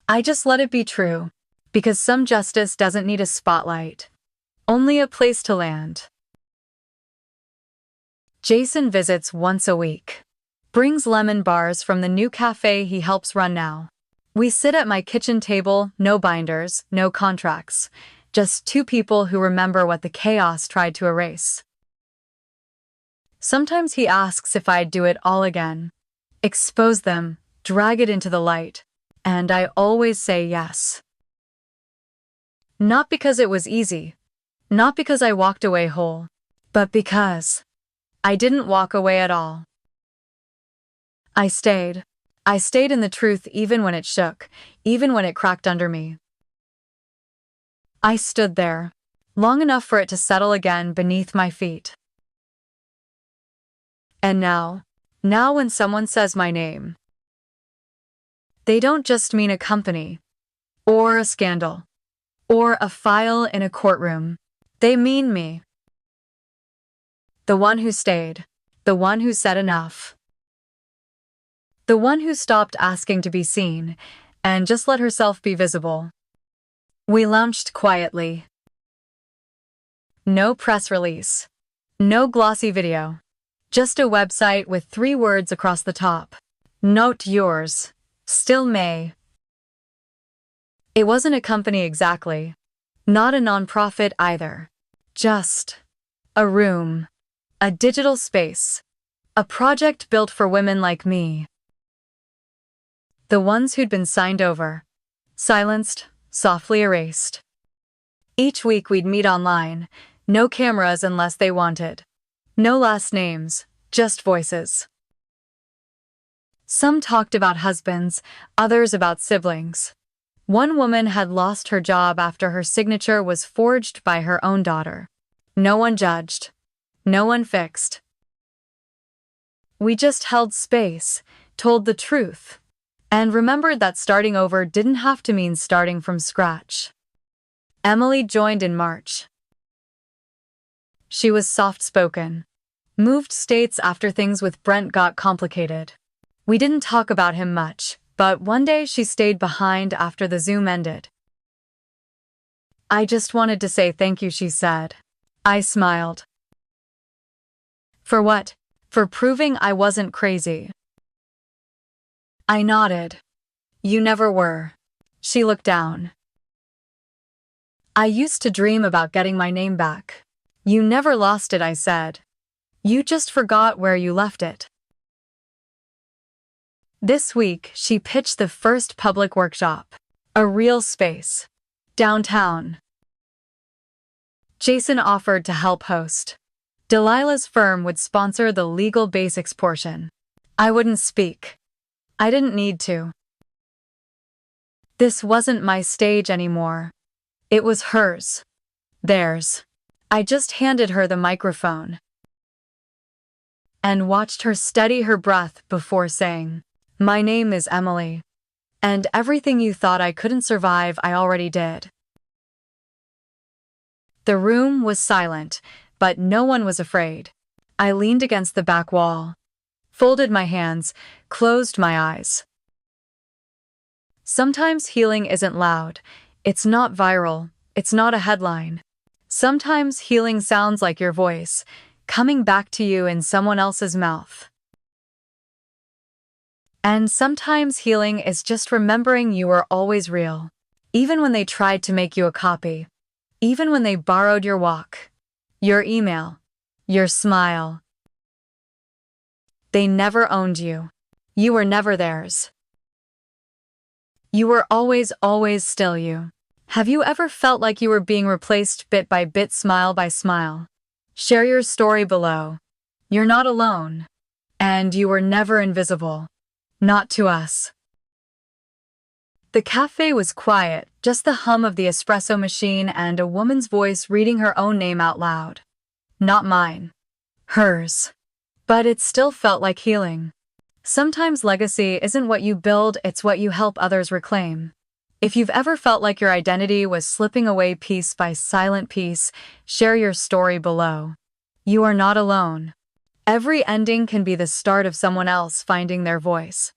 I just let it be true, because some justice doesn't need a spotlight, only a place to land. Jason visits once a week. Brings lemon bars from the new cafe he helps run now. We sit at my kitchen table, no binders, no contracts. Just two people who remember what the chaos tried to erase. Sometimes he asks if I'd do it all again. Expose them, drag it into the light. And I always say yes. Not because it was easy. Not because I walked away whole. But because I didn't walk away at all. I stayed. I stayed in the truth even when it shook, even when it cracked under me. I stood there, long enough for it to settle again beneath my feet. And now when someone says my name, they don't just mean a company, or a scandal, or a file in a courtroom. They mean me. The one who stayed, the one who said enough. The one who stopped asking to be seen, and just let herself be visible. We launched quietly. No press release. No glossy video. Just a website with 3 words across the top. Note yours. Still May. It wasn't a company exactly. Not a nonprofit either. Just a room. A digital space. A project built for women like me. The ones who'd been signed over. Silenced, softly erased. Each week we'd meet online. No cameras unless they wanted. No last names, just voices. Some talked about husbands, others about siblings. One woman had lost her job after her signature was forged by her own daughter. No one judged. No one fixed. We just held space, told the truth, and remembered that starting over didn't have to mean starting from scratch. Emily joined in March. She was soft-spoken. Moved states after things with Brent got complicated. We didn't talk about him much, but one day she stayed behind after the Zoom ended. I just wanted to say thank you, she said. I smiled. For what? For proving I wasn't crazy. I nodded. You never were. She looked down. I used to dream about getting my name back. You never lost it, I said. You just forgot where you left it. This week, she pitched the first public workshop. A real space. Downtown. Jason offered to help host. Delilah's firm would sponsor the legal basics portion. I wouldn't speak. I didn't need to. This wasn't my stage anymore. It was hers. Theirs. I just handed her the microphone and watched her steady her breath before saying, "My name is Emily. And everything you thought I couldn't survive, I already did." The room was silent, but no one was afraid. I leaned against the back wall, folded my hands, closed my eyes. Sometimes healing isn't loud. It's not viral. It's not a headline. Sometimes healing sounds like your voice, coming back to you in someone else's mouth. And sometimes healing is just remembering you were always real, even when they tried to make you a copy, even when they borrowed your walk, your email, your smile. They never owned you. You were never theirs. You were always still you. Have you ever felt like you were being replaced bit by bit, smile by smile? Share your story below. You're not alone. And you were never invisible. Not to us. The cafe was quiet, just the hum of the espresso machine and a woman's voice reading her own name out loud. Not mine. Hers. But it still felt like healing. Sometimes legacy isn't what you build, it's what you help others reclaim. If you've ever felt like your identity was slipping away piece by silent piece, share your story below. You are not alone. Every ending can be the start of someone else finding their voice.